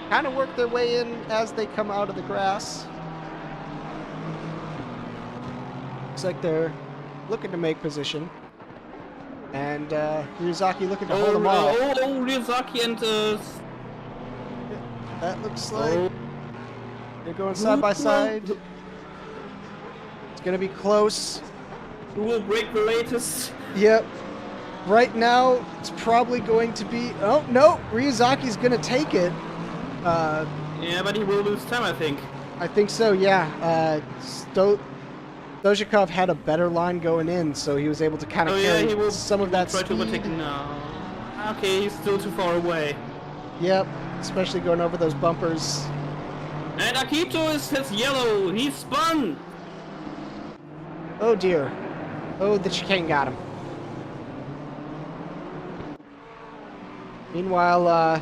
kind of work their way in as they come out of the grass. Looks like they're looking to make position. And Ryuzaki looking to hold them off. Ryuzaki and That looks like they're going side by side. It's going to be close. who will break the latest? Yep. Right now, it's probably going to be... Oh, no! Ryuzaki's going to take it. Yeah, but he will lose time, I think. I think so, yeah. Dozhikov had a better line going in, so he was able to kind of carry he will some of that try speed. to overtake now. Okay, he's still too far away. Yep, especially going over those bumpers. And Akito has yellow. He spun. Oh dear. Oh, the chicane got him. Meanwhile,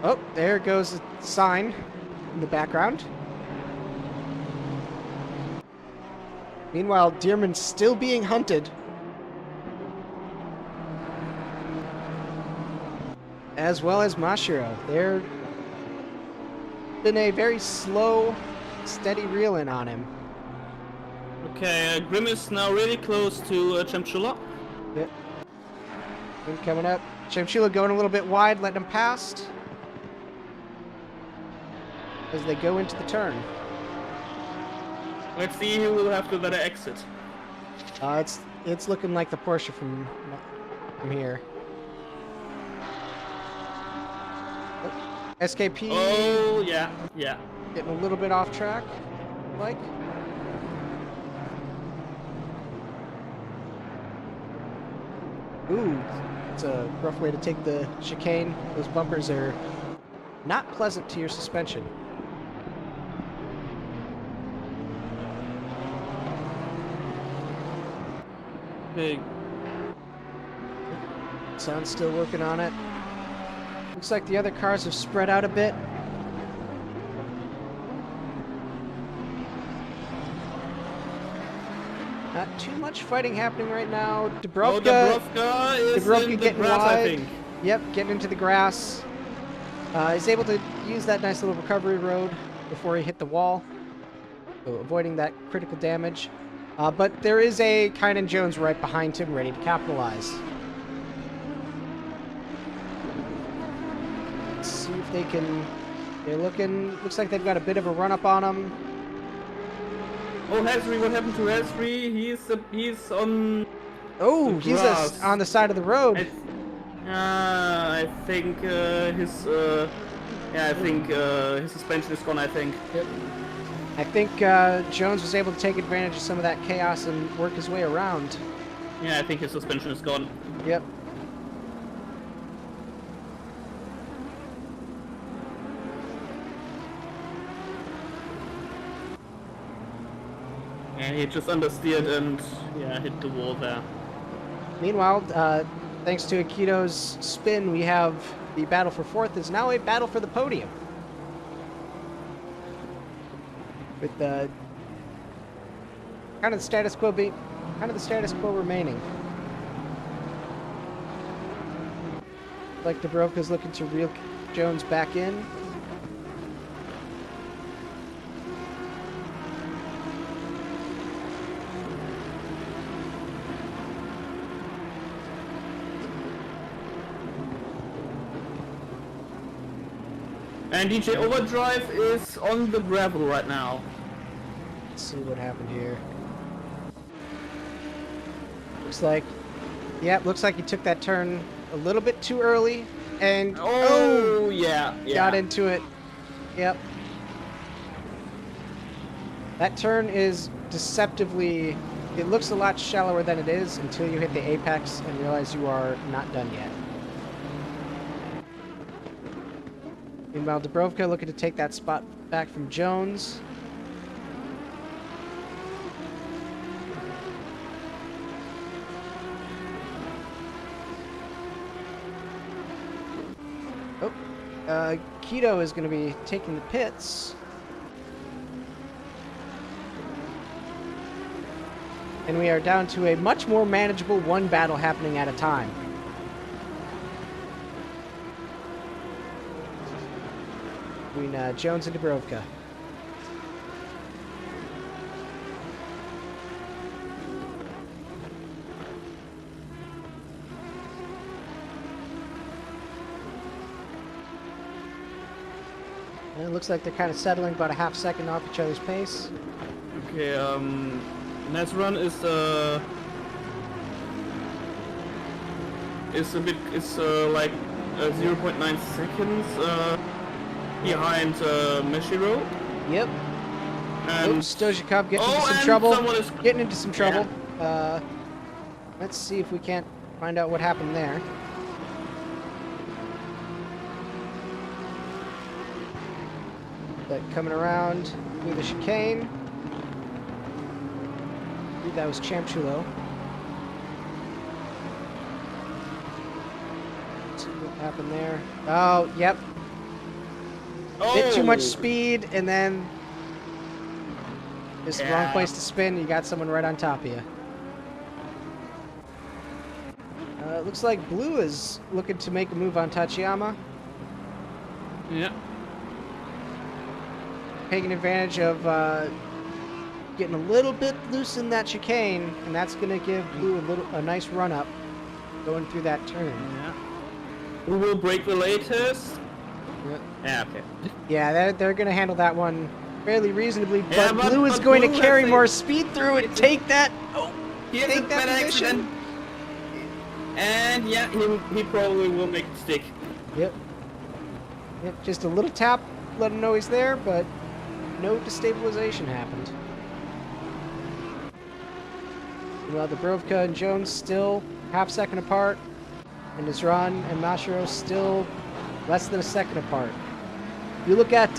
oh, there goes a sign in the background. Meanwhile, Dearman's still being hunted. As well as Mashiro. They're been a very slow, steady reel-in on him. Okay, Grim is now really close to Chamchula. Yep. Grim coming up. Chamchula going a little bit wide, letting him past. As they go into the turn. Let's see who will have the better exit. It's looking like the Porsche from here. SKP Oh, yeah. getting a little bit off track, like. Ooh, it's a rough way to take the chicane. Those bumpers are not pleasant to your suspension. Big. Sound's still working on it. Looks like the other cars have spread out a bit. Not too much fighting happening right now. Dubrovka Dubrovka is in the getting grass, wide. I think. Yep, getting into the grass. Is able to use that nice little recovery road before he hit the wall. So avoiding that critical damage. But there is a Kynan Jones right behind him, ready to capitalize. Let's see if they can... They're looking... Looks like they've got a bit of a run-up on him. Oh, Hasri, what happened to Hasri? He's on... Oh, he's grass. on the side of the road. I think his suspension is gone. I think. Yep. I think Jones was able to take advantage of some of that chaos and work his way around. Yeah, I think his suspension is gone. Yep. And he just understeered and hit the wall there. Meanwhile, thanks to Akito's spin, we have the battle for fourth is now a battle for the podium. With the kind of the status quo remaining. Like Dubrovka's looking to reel Jones back in. And DJ Overdrive is on the gravel right now. Let's see what happened here. Looks like he took that turn a little bit too early and yeah. got into it. Yep. That turn is deceptively, it looks a lot shallower than it is until you hit the apex and realize you are not done yet. Meanwhile, Dubrovka looking to take that spot back from Jones. Keto is going to be taking the pits. And we are down to a much more manageable one battle happening at a time. Between Jones and Dubrovka. And it looks like they're kind of settling about a half second off each other's pace. Okay, Nesrun is like 0.9 seconds behind Meshiro. Yep. And oops, Stojakov getting into some trouble. Is... Getting into some trouble. Yeah. Let's see if we can't find out what happened there. But coming around through the chicane. I believe that was Chamchulo. Let's see what happened there. Oh, yep. Bit too much speed, and then just the wrong place to spin. You got someone right on top of you. It looks like Blue is looking to make a move on Tachiyama. Yeah. Taking advantage of getting a little bit loose in that chicane, and that's going to give Blue a nice run up going through that turn. Yeah. Who will break the latest? Yep. Yeah, okay. Yeah, they're going to handle that one fairly reasonably, but, Yeah, Blue is going Blue to carry more speed through and take that. Oh, take that position. And yeah, he probably will make it stick. Yep. Yep. Just a little tap, let him know he's there, but no destabilization happened. Well, Dubrovka and Jones still half second apart, and Nisran and Mashiro still less than a second apart. You look at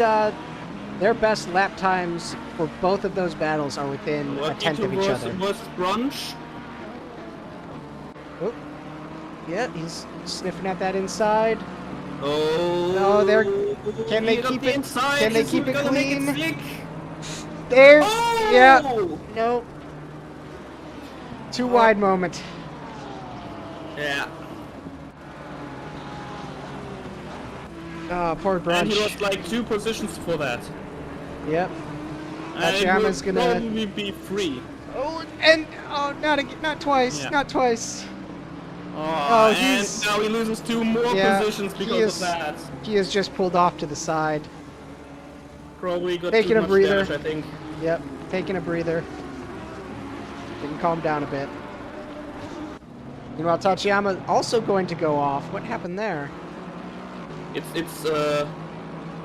their best lap times for both of those battles are within a tenth of each other. Brunch. Oh, yeah, he's sniffing at that inside. Oh, no, they're can they keep it? Inside. Can they keep it clean? There. Oh! Yeah. No. Too wide moment. Yeah. Oh, poor And Brunch. he lost like 2 positions for that. Yep. And Tachiyama's will gonna. probably be free. Oh, and oh, not twice, Yeah. not twice. Oh, and he's. now he loses 2 more Yeah, positions because of that. He is just pulled off to the side. Probably got Taking too a much breather. damage, I think. Yep, taking a breather. We can calm down a bit. Meanwhile, Tachiyama also going to go off. What happened there? It's the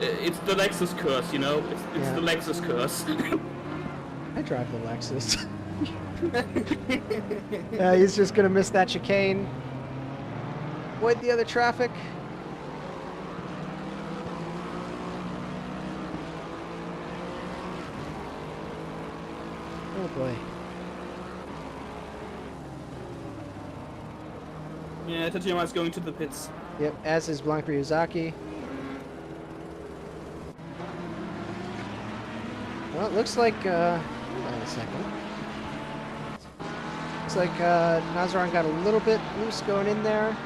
Lexus curse, you know? It's Yeah. the Lexus curse. I drive the Lexus. Yeah, he's just gonna miss that chicane. Avoid the other traffic. Oh boy. Yeah, Tachiyama is going to the pits. Yep, as is Blanc Ryuzaki. Well, it looks like, hold on a second. Looks like Nazaran got a little bit loose going in there.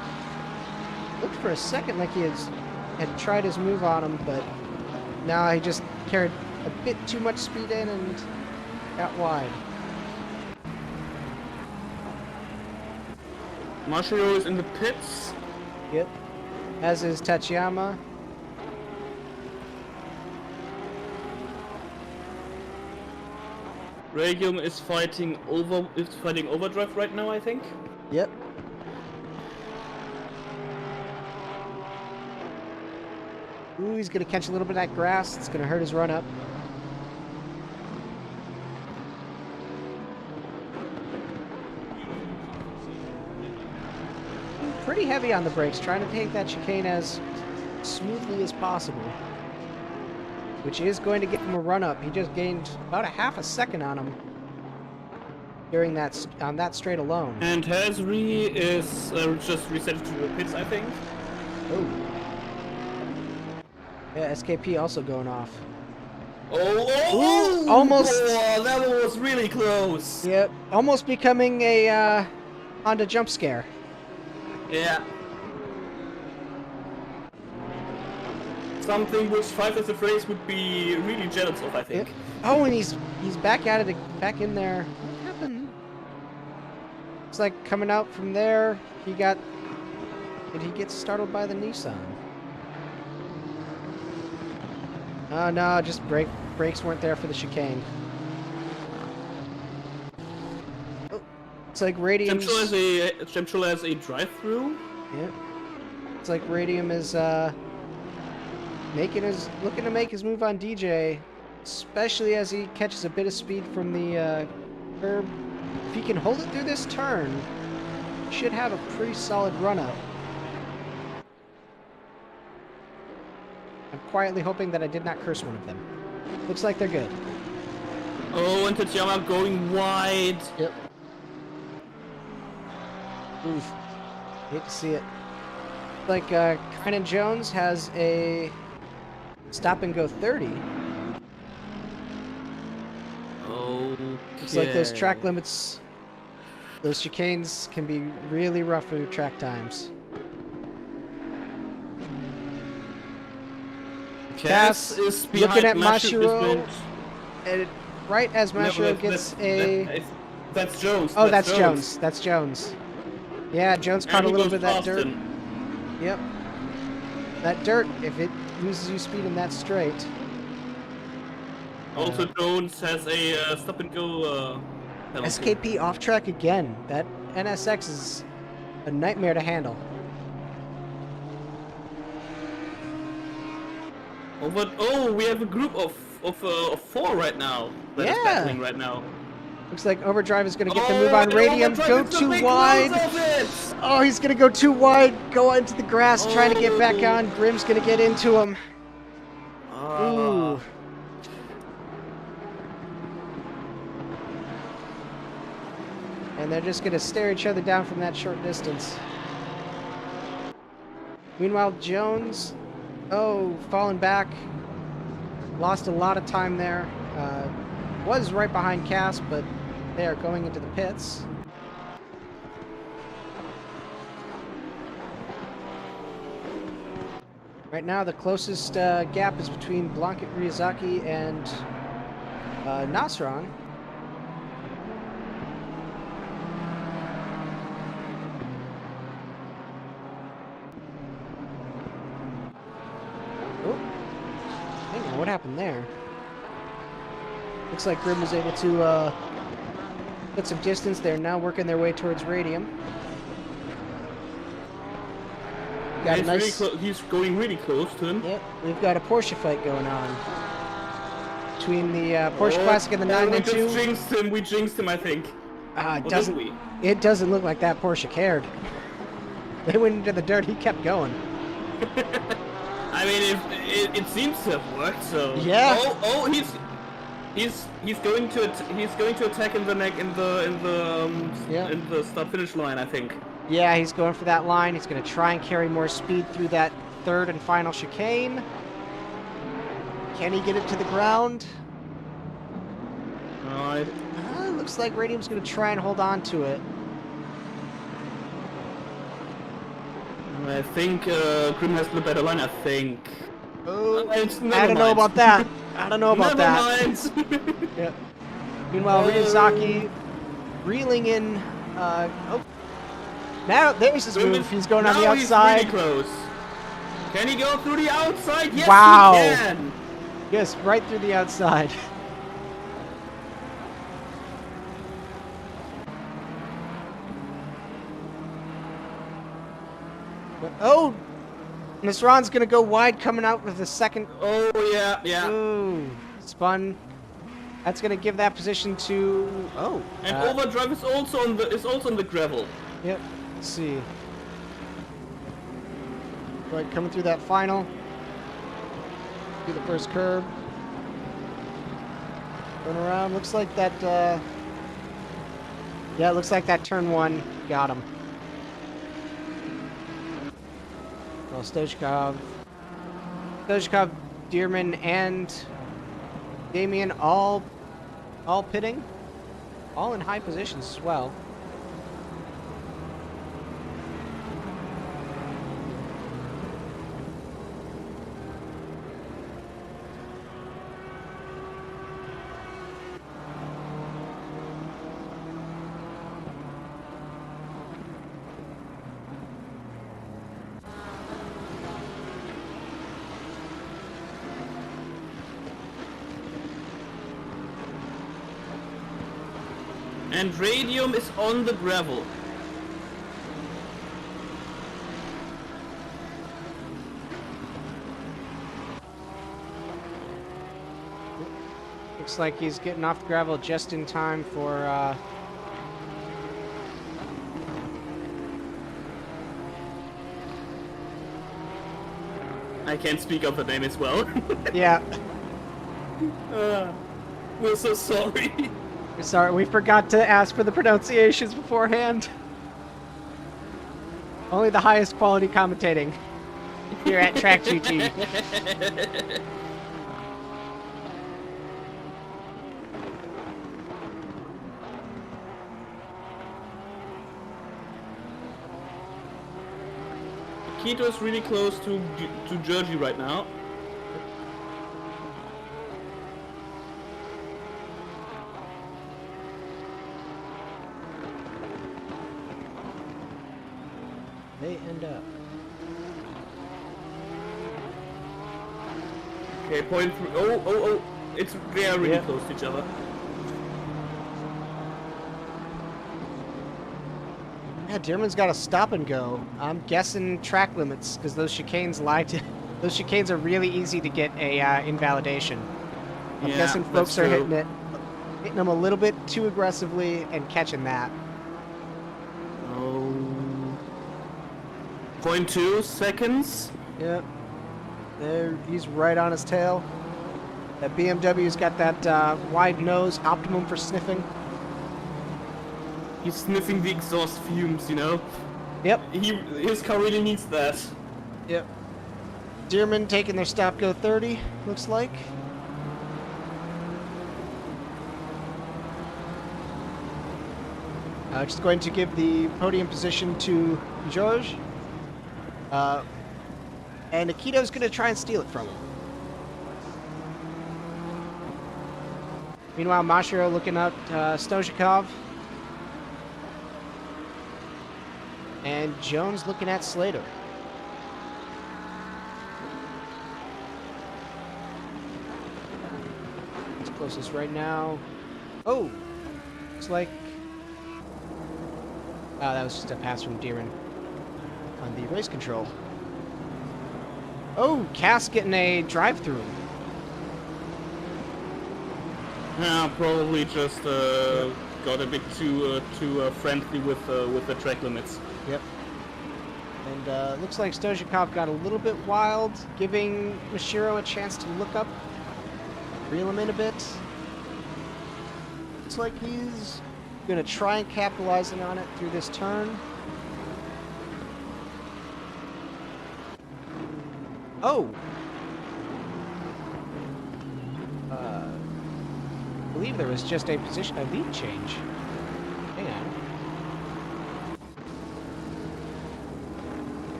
Looked for a second like he had tried his move on him, but now he just carried a bit too much speed in and got wide. Mashiro is in the pits. Yep. As is Tachiyama. Radium is fighting overdrive right now, I think. Yep. Ooh, he's gonna catch a little bit of that grass. It's gonna hurt his run up. Pretty heavy on the brakes, trying to take that chicane as smoothly as possible. Which is going to get him a run up. He just gained about a half a second on him during that straight alone. And Hazri is just reset to the pits, I think. Oh. Yeah, SKP also going off. Oh, almost. Oh, that one was really close. Yep, almost becoming a Honda jump scare. Yeah. Something which 5 as a phrase would be really jealous of, I think. Yep. Oh, and he's back at it, back in there. What happened? It's like coming out from there. Did he get startled by the Nissan? Oh no, just brakes weren't there for the chicane. Oh, it's like Radium's... Central has a drive-through. Yep. It's like Radium is looking to make his move on DJ, especially as he catches a bit of speed from the curb. If he can hold it through this turn, he should have a pretty solid run up. I'm quietly hoping that I did not curse one of them. Looks like they're good. Oh, and Tachiyama going wide. Yep. Oof. Hate to see it. Like, Kynan Jones has a stop and go 30. Okay. Looks like those track limits, those chicanes can be really rough for track times. Cass is behind looking at Mashiro, Mashiro. and right as Mashiro gets That's Jones. Oh, that's Jones. That's Jones. Yeah, Jones caught a little bit of that dirt. Yep. That dirt, if it loses you speed in that straight. Also, Jones has a stop and go penalty. SKP off track again. That NSX is a nightmare to handle. Oh, we have a group of 4 right now. That is battling right now. Looks like Overdrive is going to get the move on Radium. Go too wide. Oh, he's going to go too wide. Go into the grass, trying to get back on. Grimm's going to get into him. Ooh. And they're just going to stare each other down from that short distance. Meanwhile, Jones, falling back. Lost a lot of time there. Was right behind Cass, but they are going into the pits. Right now, the closest gap is between Blanket Ryazaki and Nasran. Oh, hang on, what happened there? Looks like Grim was able to put some distance. They're now working their way towards Radium. Got a nice... He's going really close to him. Yep, we've got a Porsche fight going on between the Porsche Classic and the 992. We just jinxed him. We jinxed him, I think. It doesn't look like that Porsche cared. They went into the dirt. He kept going. I mean, it seems to have worked. So yeah. Oh, he's going to attack in the neck in the start finish line, I think. Yeah, he's going for that line. He's going to try and carry more speed through that third and final chicane. Can he get it to the ground? Looks like Radium's going to try and hold on to it. I think Grim has the better line, I think. Oh, I don't know about that. I don't know about that. Never mind. Yep. Meanwhile, Ryazaki reeling in. Oh. Now, there's his move. He's going on the outside. He's really close. Can he go through the outside? Yes, wow. He can. Yes, right through the outside. Oh! Nasran's going to go wide, coming out with the second. Oh, yeah. Ooh, spun. That's going to give that position to... Oh. And Overdrive is also on the gravel. Yep. Let's see. Right, coming through that final. Through the first curb. Going around. Looks like that, yeah, it looks like that turn one got him. Well, Stoichkov, Dearman, and Damien all pitting. All in high positions as well. And Radium is on the gravel. Looks like he's getting off the gravel just in time for I can't speak of the name as well. Yeah. We're so sorry. Sorry, we forgot to ask for the pronunciations beforehand. Only the highest quality commentating here at tracc.eu. Kito is really close to Georgie right now. They end up. Okay, point through. Oh! They are really close to each other. Yeah, Dearman's got a stop and go. I'm guessing track limits because those chicanes lie to. Those chicanes are really easy to get a invalidation. I'm guessing folks are hitting them a little bit too aggressively and catching that. Oh. 0.2 seconds. Yep. There, he's right on his tail. That BMW's got that wide nose, optimum for sniffing. He's sniffing the exhaust fumes, you know? Yep. His car really needs that. Yep. Dearman taking their stop-go 30, looks like. Just going to give the podium position to George. And Akito's going to try and steal it from him. Meanwhile, Mashiro looking up Stojakov. And Jones looking at Slater. It's closest right now. Oh! Looks like... Oh, that was just a pass from Deeren on the race control. Oh, Cass getting a drive-through. Yeah, probably just got a bit too friendly with the track limits. Yep. And looks like Stojakov got a little bit wild, giving Mashiro a chance to look up, reel him in a bit. Looks like he's going to try and capitalize on it through this turn. Oh! I believe there was just a lead change. Hang on.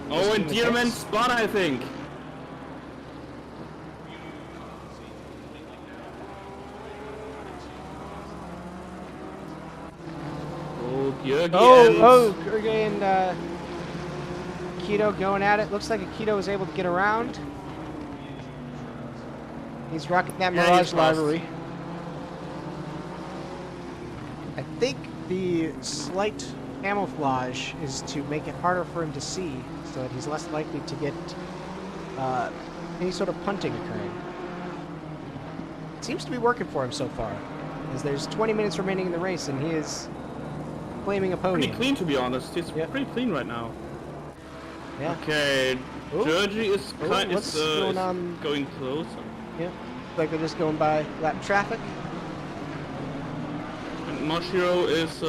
Oh, and Deerman spun, I think. Oh, Georgi Georgi and Akito going at it. Looks like Akito was able to get around. He's rocking that Mirage livery. I think the slight camouflage is to make it harder for him to see, so that he's less likely to get any sort of punting occurring. It seems to be working for him so far, as there's 20 minutes remaining in the race, and he is claiming a podium. Pretty clean, to be honest. He's pretty clean right now. Yeah. Okay, Georgi is going close. Yeah, like they're just going by lap traffic. Mashiro is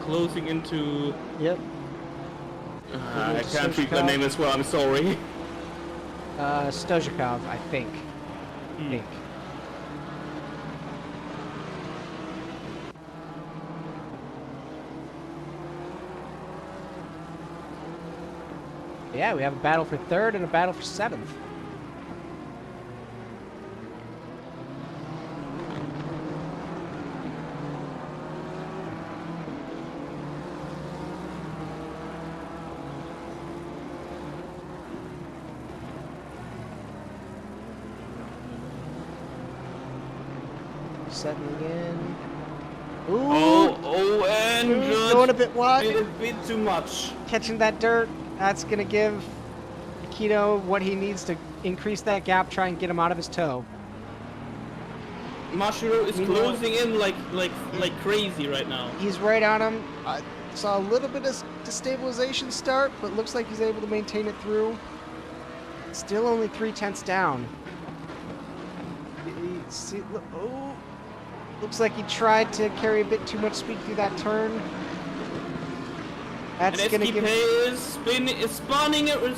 closing into... Yep. I can't read the name as well, I'm sorry. Stojakov, I think. Yeah, we have a battle for third and a battle for seventh. Settling in. Ooh! And going a bit wide. A bit too much. Catching that dirt. That's going to give Akito what he needs to increase that gap, try and get him out of his toe. Mashiro is closing in like crazy right now. He's right on him. I saw a little bit of destabilization start, but looks like he's able to maintain it through. Still only 3/10 down. Looks like he tried to carry a bit too much speed through that turn. That's and gonna SDK give... is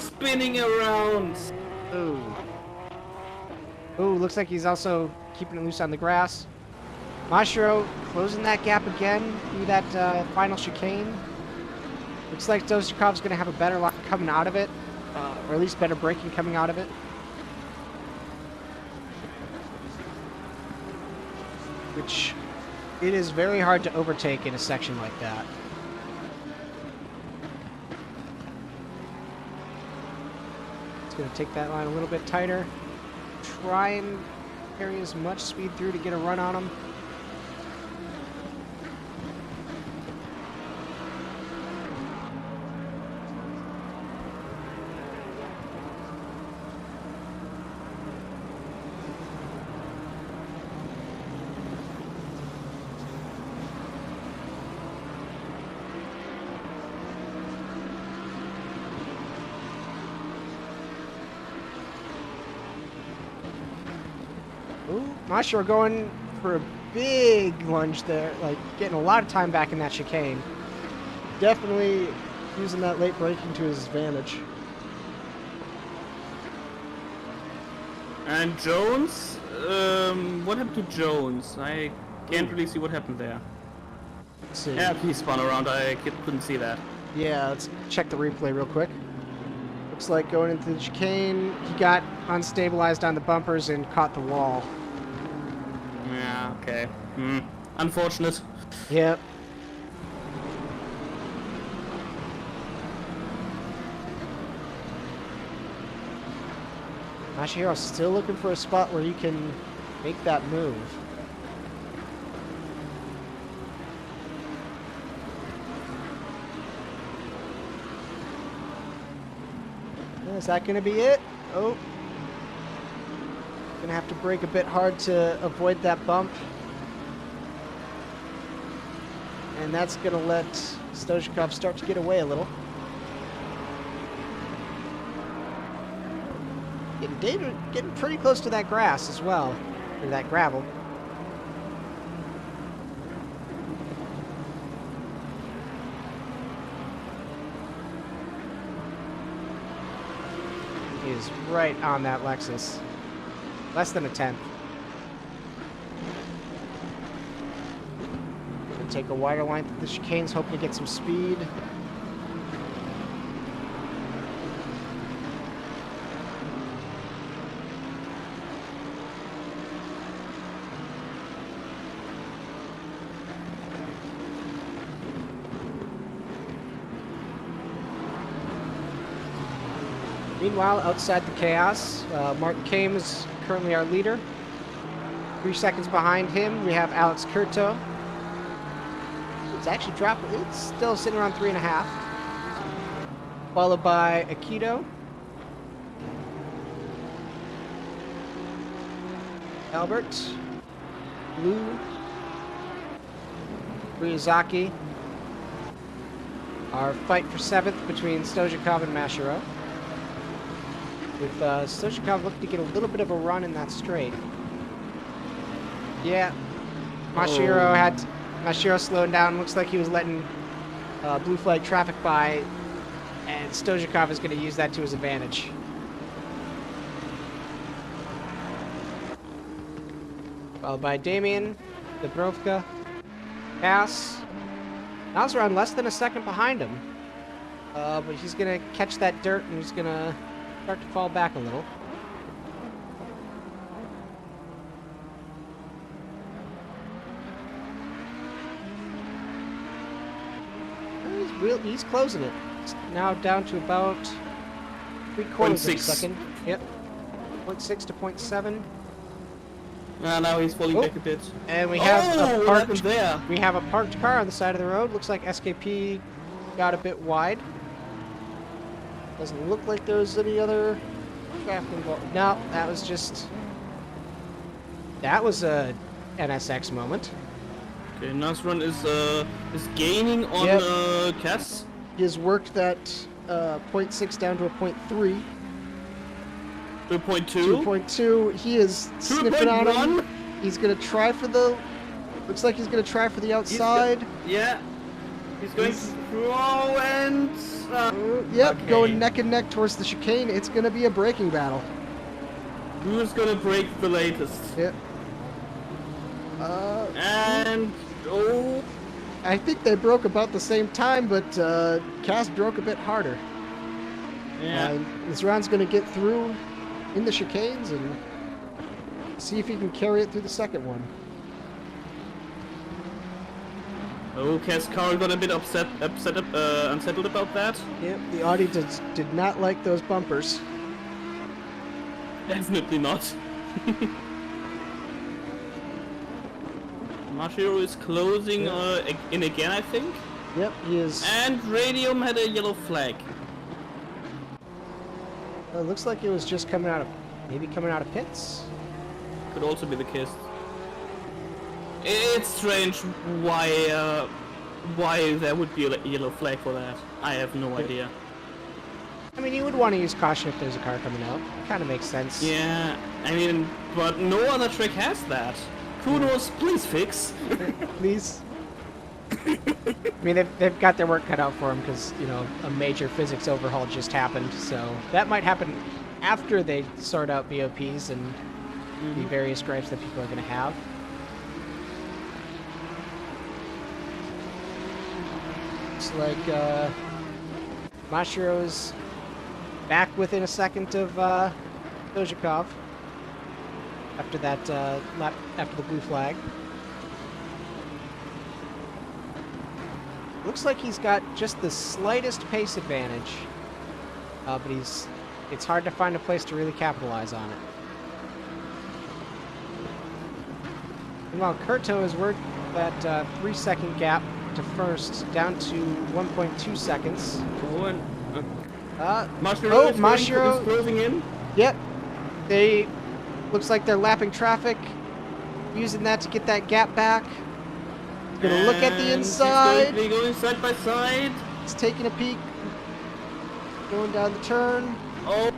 spinning around. Ooh, looks like he's also keeping it loose on the grass. Mashiro closing that gap again through that final chicane. Looks like Stojakov's going to have a better luck coming out of it, or at least better braking coming out of it. Which, it is very hard to overtake in a section like that. It's going to take that line a little bit tighter. Try and carry as much speed through to get a run on him. Mashiro going for a big lunge there, like getting a lot of time back in that chicane. Definitely using that late braking to his advantage. And Jones? What happened to Jones? I can't really see what happened there. Let's see. Yeah, he spun around. I couldn't see that. Yeah, let's check the replay real quick. Looks like going into the chicane, he got unstabilized on the bumpers and caught the wall. Yeah, okay. Unfortunate. Yep. Mashihiro's still looking for a spot where he can make that move. Is that going to be it? Oh. Going to have to brake a bit hard to avoid that bump. And that's going to let Stojakov start to get away a little. Getting pretty close to that grass as well, or that gravel. He is right on that Lexus. Less than a tenth. Gonna take a wider line through the chicanes, hoping to get some speed. Meanwhile, outside the chaos, Martin Kame is currently our leader. 3 seconds behind him, we have Alex Curto. It's actually dropped. It's still sitting around 3.5. Followed by Akito. Albert. Blue. Ryuzaki. Our fight for 7th between Stojakov and Mashiro. With Stojakov looking to get a little bit of a run in that straight. Yeah. Mashiro slowing down. Looks like he was letting blue flag traffic by, and Stojakov is going to use that to his advantage. Followed by Damien, Dubrovka, Cass. Now's around less than a second behind him. But he's going to catch that dirt and he's going to start to fall back a little. He's closing it. It's now down to about 3/4 of a second. Yep. 0.6 to 0.7. Now he's falling back a bit. And we have a what happened there? We have a parked car on the side of the road. Looks like SKP got a bit wide. Doesn't look like there's any other traffic involved. No, that was a NSX moment. Okay, Nasrun is gaining on Cass. He has worked that 0.6 down to a 0.3. 2.2. 2.2. He is sniffing on him. He's gonna try for the. Looks like he's gonna try for the outside. He's going to throw and. Yep, okay. Going neck and neck towards the chicane. It's gonna be a braking battle. Who's gonna break the latest? Yep. I think they broke about the same time, but Cass broke a bit harder. Yeah. This round's going to get through in the chicanes and see if he can carry it through the second one. Oh, Cass car got a bit unsettled about that. Yep, the Audi did not like those bumpers. Definitely not. Mashiro is closing in again, I think. Yep, he is. And Radium had a yellow flag. It looks like it was just coming out of pits. Could also be the case. It's strange why there would be a yellow flag for that. I have no idea. I mean, you would want to use caution if there's a car coming out. Kind of makes sense. Yeah, I mean, but no other track has that. Kudos, please fix. Please. I mean, they've got their work cut out for them because, you know, a major physics overhaul just happened. So that might happen after they sort out BOPs and the various gripes that people are going to have. Looks like Mashiro's back within a second of Dozhikov after that lap after the blue flag. Looks like he's got just the slightest pace advantage, but it's hard to find a place to really capitalize on it. Meanwhile, Kurto has worked that 3-second gap to first down to 1.2 seconds. Oh, and Mashiro is closing in. Yep. Looks like they're lapping traffic, using that to get that gap back. He's gonna look at the inside. He's going side by side. He's taking a peek. Going down the turn. Oh.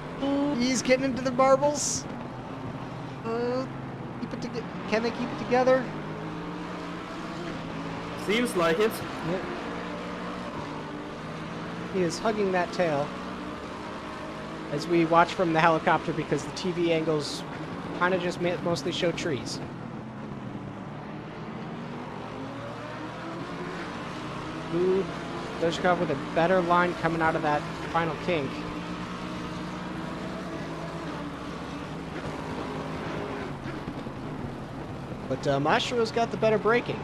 He's getting into the marbles. Can they keep it together? Seems like it. Yep. He is hugging that tail as we watch from the helicopter because the TV angles kind of just mostly show trees. Ooh, Dozhikov with a better line coming out of that final kink. But Mashiro's got the better braking.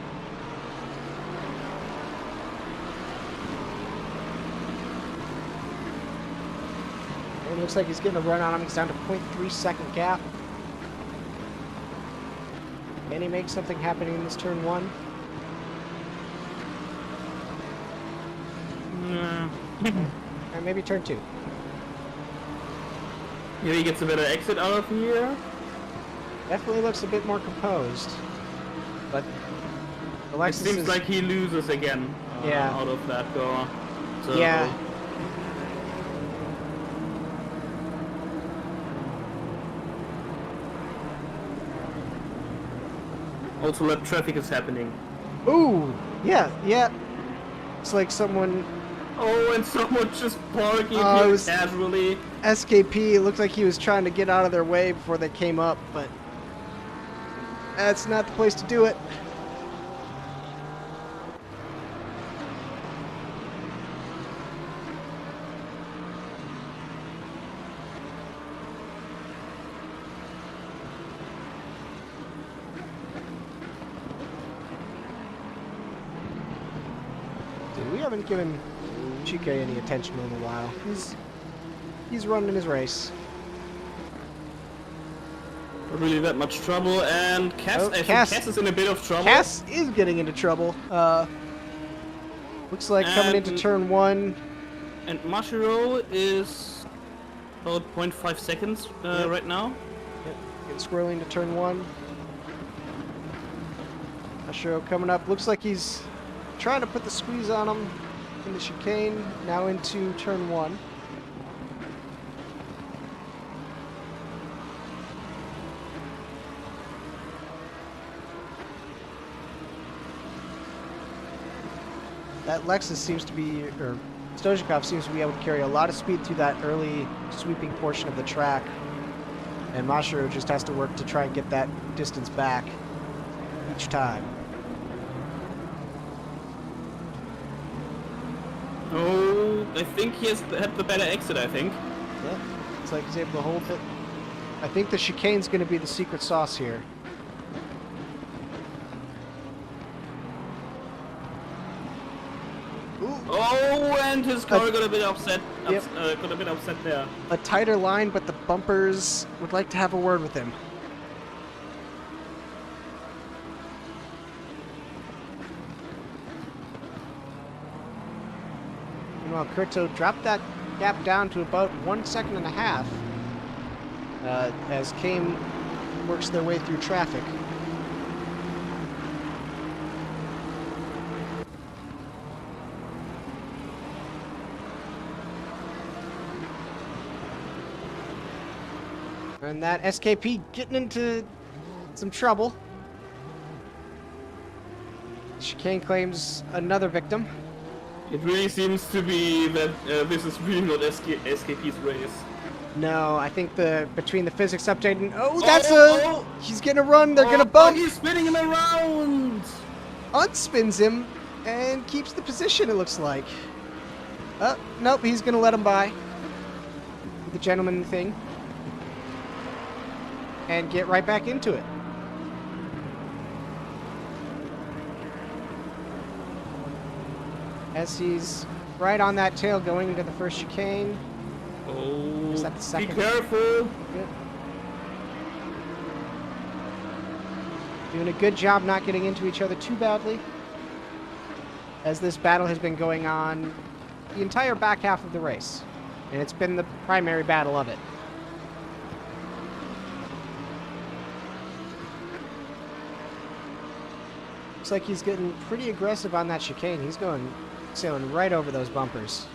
It looks like he's getting a run on him. He's down to 0.3 second gap. Can he make something happen in this turn one? Or maybe turn two. Maybe he gets a better exit out of here. Definitely looks a bit more composed. But Alexis it seems like he loses again out of that go. So. Yeah. Also, lap traffic is happening. Ooh, yeah. It's like someone. Oh, and someone just parking here casually. SKP. It looked like he was trying to get out of their way before they came up, but that's not the place to do it. We haven't given Chike any attention in a while. He's running his race. Not really that much trouble, and Cass is in a bit of trouble. Cass is getting into trouble. Looks like coming into turn one. And Mashiro is about 0.5 seconds right now. Yep. Getting squirrely into turn one. Mashiro coming up. Looks like he's trying to put the squeeze on him in the chicane, now into turn one. That Lexus seems to be, or Stojakov seems to be able to carry a lot of speed through that early sweeping portion of the track. And Mashiro just has to work to try and get that distance back each time. Oh, I think he had the better exit, I think. Yeah, it's like he's able to hold it. I think the chicane's going to be the secret sauce here. Ooh. Oh, and his car got a bit upset. Got a bit upset there. A tighter line, but the bumpers would like to have a word with him. Meanwhile, Kurto dropped that gap down to about 1.5 seconds as Kane works their way through traffic. And that SKP getting into some trouble. Chicane claims another victim. It really seems to be that this is really not SKP's race. No, I think between the physics update and he's gonna run. They're gonna bump. He's spinning him around. Unspins him and keeps the position. It looks like. Nope, he's gonna let him by. do the gentleman thing and get right back into it. As he's right on that tail going into the first chicane. Oh, Is that the be second? careful. Good. Doing a good job not getting into each other too badly. As this battle has been going on the entire back half of the race. And it's been the primary battle of it. Looks like he's getting pretty aggressive on that chicane. He's sailing right over those bumpers.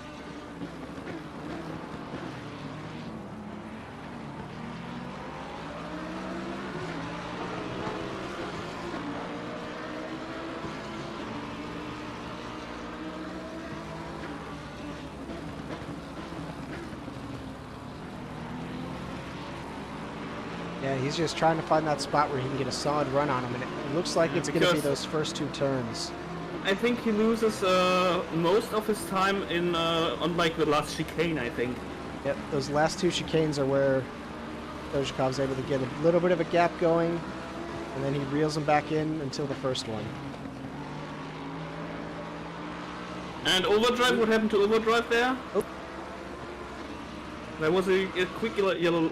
Yeah, he's just trying to find that spot where he can get a solid run on him, and it looks like it's going to be those first two turns. I think he loses most of his time in on like the last chicane, I think. Yep, those last two chicanes are where Dozhikov's able to get a little bit of a gap going, and then he reels him back in until the first one. And overdrive, what happened to overdrive there? Oh. There was a quick yellow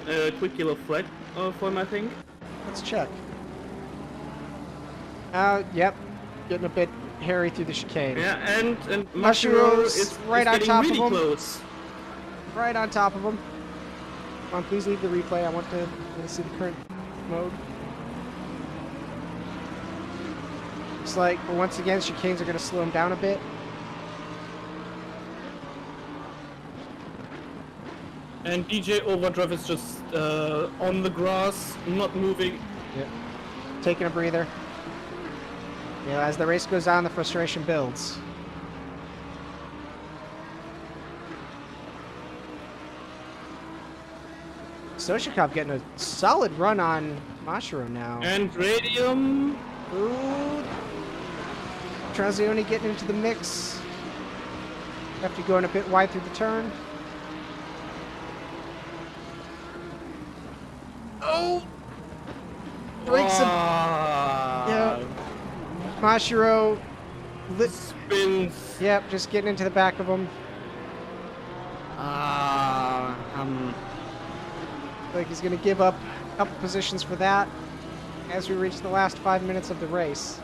flag for him, I think. Let's check. Yep, getting a bit hairy through the chicane. Yeah, and Mashiro is right on getting top really of him. close. Right on top of him. Come on, please leave the replay. I want to see the current mode. Looks like, once again, chicanes are going to slow him down a bit. And DJ Overdrive is just on the grass, not moving. Yep. Taking a breather. You know, as the race goes on, the frustration builds. Stoshikov getting a solid run on Mashiro now. And Radium. Ooh. Trazioni getting into the mix. After going a bit wide through the turn. Oh! Breaks him. Yeah. Mashiro Spins. Yep, just getting into the back of him. Like he's going to give up a couple positions for that as we reach the last 5 minutes of the race.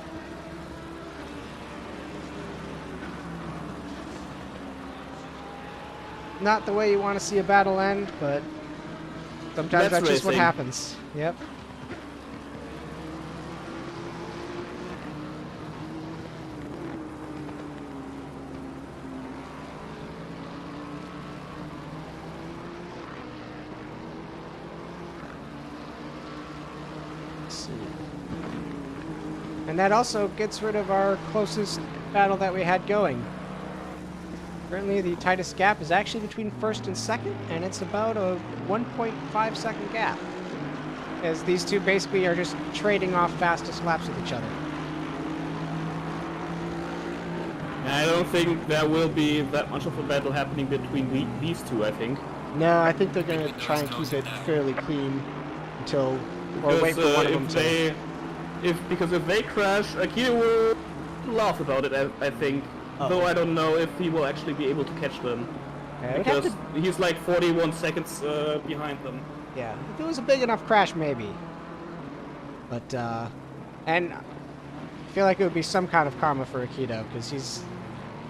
Not the way you want to see a battle end, but sometimes that's just what happens. Yep. And that also gets rid of our closest battle that we had going. Currently, the tightest gap is actually between first and second, and it's about a 1.5 second gap. As these two basically are just trading off fastest laps with each other. I don't think there will be that much of a battle happening between these two, I think. No, I think they're going to try and keep it fairly clean until, or wait for one of them to... Because if they crash, Akira will laugh about it, I think. Oh. Though I don't know if he will actually be able to catch them. Because he's like 41 seconds behind them. Yeah, if it was a big enough crash, maybe. But, and I feel like it would be some kind of karma for Akito, because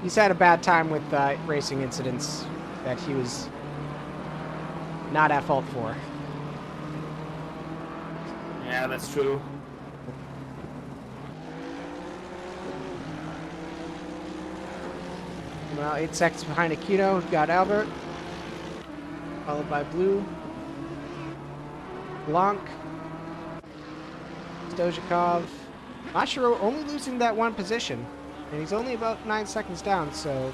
he's had a bad time with racing incidents that he was not at fault for. Yeah, that's true. Well, 8 seconds behind Akito, we've got Albert, followed by Blue, Blanc, Stoshikov. Mashiro only losing that one position, and he's only about 9 seconds down, so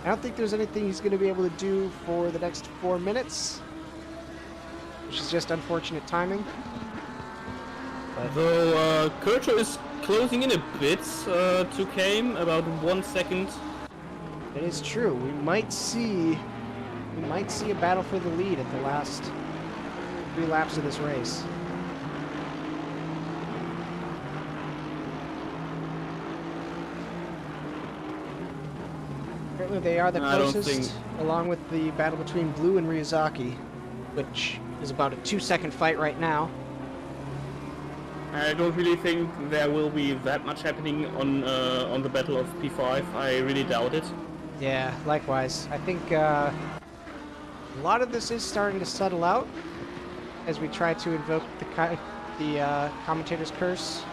I don't think there's anything he's going to be able to do for the next 4 minutes, which is just unfortunate timing. But though Kurcho is closing in a bit to Kame, about 1 second. It is true. We might see we might see a battle for the lead at the last 3 laps of this race. Apparently they are the closest, along with the battle between Blue and Ryazaki, which is about a 2-second fight right now. I don't really think there will be that much happening on the battle of P5. I really doubt it. Yeah, likewise. I think a lot of this is starting to settle out as we try to invoke the commentator's curse.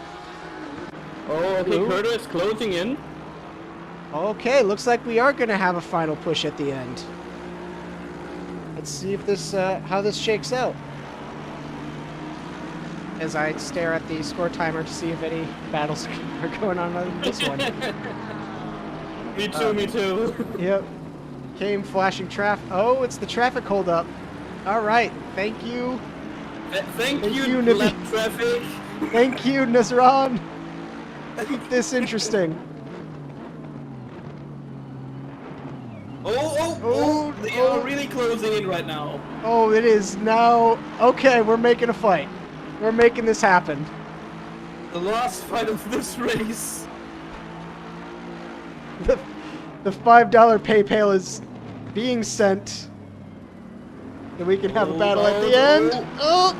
Oh, okay, Ooh. Curtis is closing in. Okay, looks like we are going to have a final push at the end. Let's see if this how this shakes out. As I stare at the score timer to see if any battles are going on this one. Me too, me too. Yep. Came flashing traffic. Oh, it's the traffic holdup. All right. Thank you. Thank you, Nippy. lap traffic. Thank you, Nazran. Keep this interesting. Oh, they are really closing in right now. Oh, it is now. Okay, we're making a fight. We're making this happen. The last fight of this race. The $5 PayPal is being sent. So we can have a battle at the end. Oh!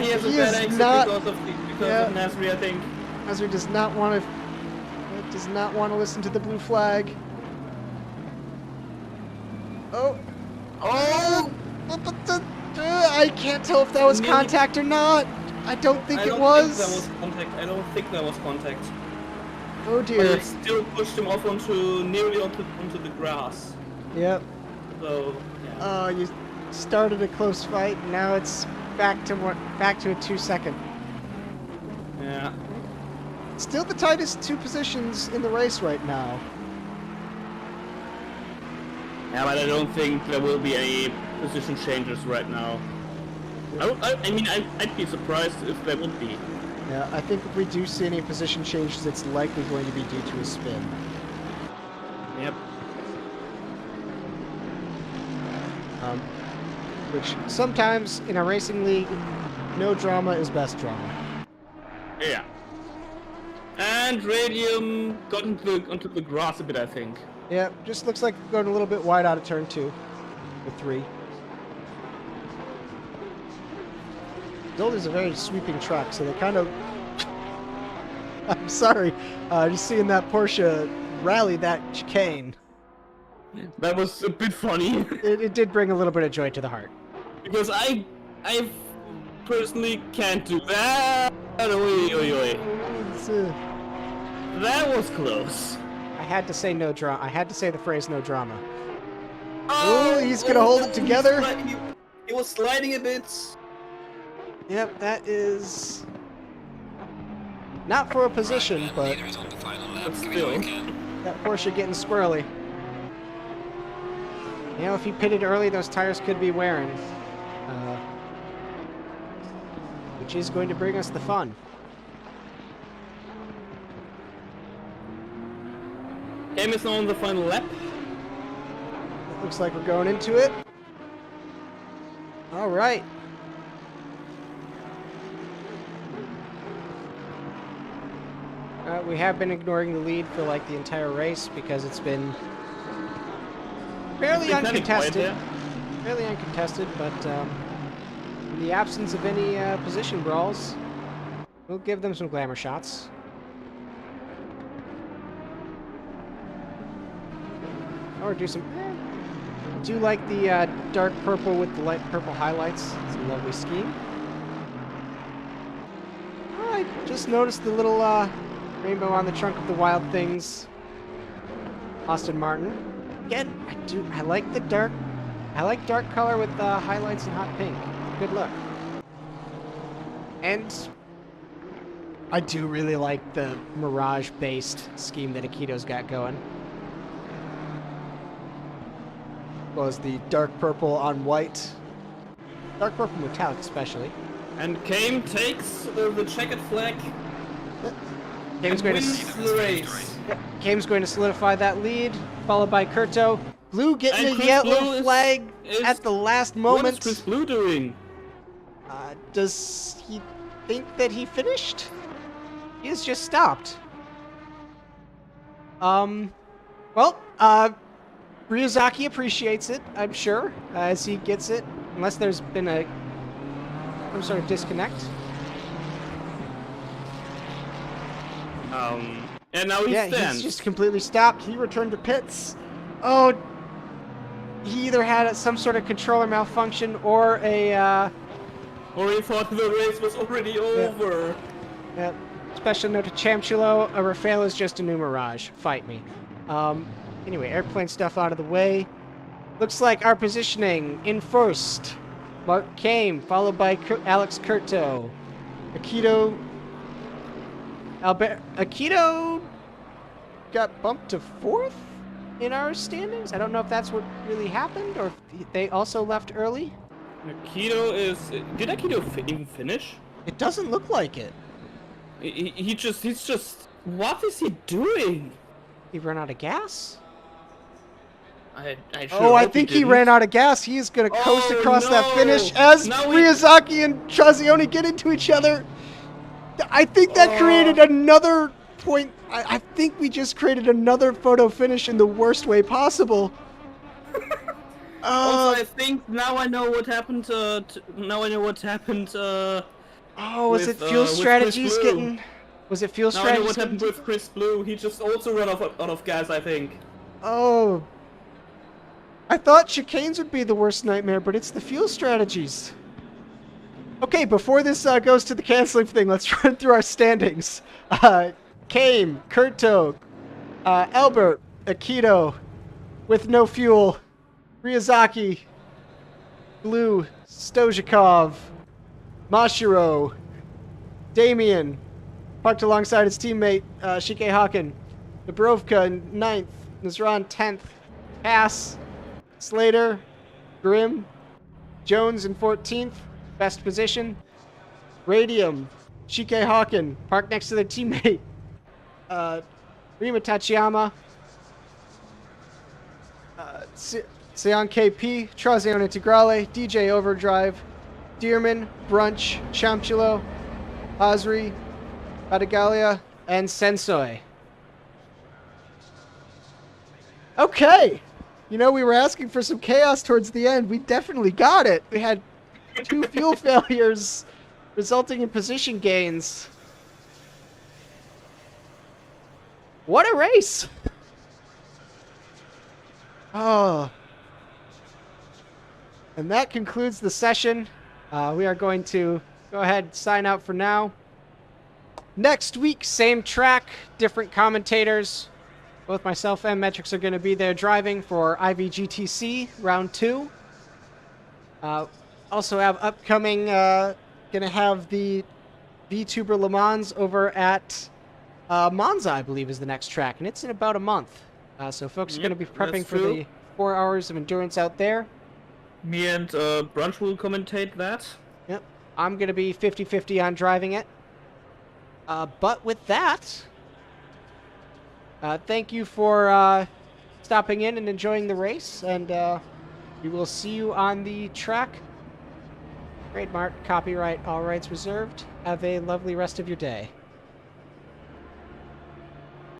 He has a bad exit because of Nasri, I think. Nasri does not want to listen to the blue flag. Oh! I can't tell if that was contact or not. I don't think it was. I don't think that was contact. Oh dear. But it still pushed him off nearly onto the grass. Yep. So yeah. Oh, you started a close fight. Now it's back to a 2-second. Yeah. Still the tightest 2 positions in the race right now. Yeah, but I don't think there will be any position changes right now. I mean, I'd be surprised if there would be. Yeah, I think if we do see any position changes, it's likely going to be due to a spin. Yep. Which sometimes in a racing league, no drama is best drama. Yeah. And Radium got onto the grass a bit, I think. Yeah, just looks like going a little bit wide out of turn 2 or 3. Zolder's a very sweeping track, so they kind of... I'm sorry, just seeing that Porsche rally that chicane. That was a bit funny. It did bring a little bit of joy to the heart. Because I personally can't do that. Oy, oy, oy. That was close. I had to say no drama. I had to say the phrase no drama. Oh, he's gonna hold it together. He was sliding a bit. Yep, that is not for a position, but still. That Porsche getting squirrely. You know, if he pitted early, those tires could be wearing. Which is going to bring us the fun. Game is now on the final lap. Looks like we're going into it. All right. We have been ignoring the lead for like the entire race because it's been fairly uncontested. Fairly uncontested, but in the absence of any position brawls, we'll give them some glamour shots. Or do some... I do like the dark purple with the light purple highlights. It's a lovely scheme. Oh, I just noticed the little rainbow on the trunk of the Wild Things Aston Martin. Again, I like the dark... I like dark color with highlights and hot pink. Good look. And I do really like the Mirage-based scheme that Akito's got going. Was the dark purple on white. Dark purple metallic especially. And Kame takes the checkered flag. Kame's going to solidify that lead, followed by Kurto. Blue getting And a Chris yellow Blue flag is- at the last What moment. is Chris Blue doing? Does he think that he finished? He has just stopped. Well, Ryuzaki appreciates it, I'm sure, as he gets it, unless there's been some sort of disconnect. And now he Yeah, stands. he's just completely stopped. He returned to pits. Oh, he either had some sort of controller malfunction or Or he thought the race was already over. special note to Chamchulo, a Rafael is just a new Mirage. Fight me. Anyway, airplane stuff out of the way. Looks like our positioning in first. Mark Kame, followed by Alex Curto. Akito got bumped to fourth in our standings. I don't know if that's what really happened or if they also left early. Akito is... Did Akito even finish? It doesn't look like it. He's just... What is he doing? He ran out of gas? I I think he ran out of gas. He is going to coast across that finish as Ryuzaki and Trazioni get into each other. I think that created another point. I think we just created another photo finish in the worst way possible. Also, I think now I know what happened. Was it fuel strategies getting? Was it fuel Now I know strategies? what happened with Chris Blue. He just also ran out of gas, I think. Oh. I thought chicanes would be the worst nightmare, but it's the fuel strategies. Okay, before this goes to the canceling thing, let's run through our standings. Kame, Kurto, Albert, Akito, with no fuel, Ryuzaki, Blue, Stojakov, Mashiro, Damien, parked alongside his teammate, Shike Haken, Dubrovka in 9th, Nazran 10th, Pass, Slater, Grim, Jones in 14th, best position. Radium, Shike Haken, parked next to their teammate. Rima Tachiyama. Seon KP, Trazione Integrale, DJ Overdrive, Dearman, Brunch, Chamchulo, Azri, Badagalia, and Sensoi. Okay. You know, we were asking for some chaos towards the end. We definitely got it. We had 2 fuel failures resulting in position gains. What a race! Oh. And that concludes the session. We are going to go ahead and sign out for now. Next week, same track, different commentators. Both myself and Metrics are going to be there driving for IVGTC Round 2. Also have upcoming, going to have the VTuber Le Mans over at Monza, I believe, is the next track. And it's in about a month. So folks are going to be prepping for the 4 hours of endurance out there. Me and Brunch will commentate that. Yep. I'm going to be 50-50 on driving it. But with that, thank you for stopping in and enjoying the race. And we will see you on the track. Trademark, copyright, all rights reserved. Have a lovely rest of your day.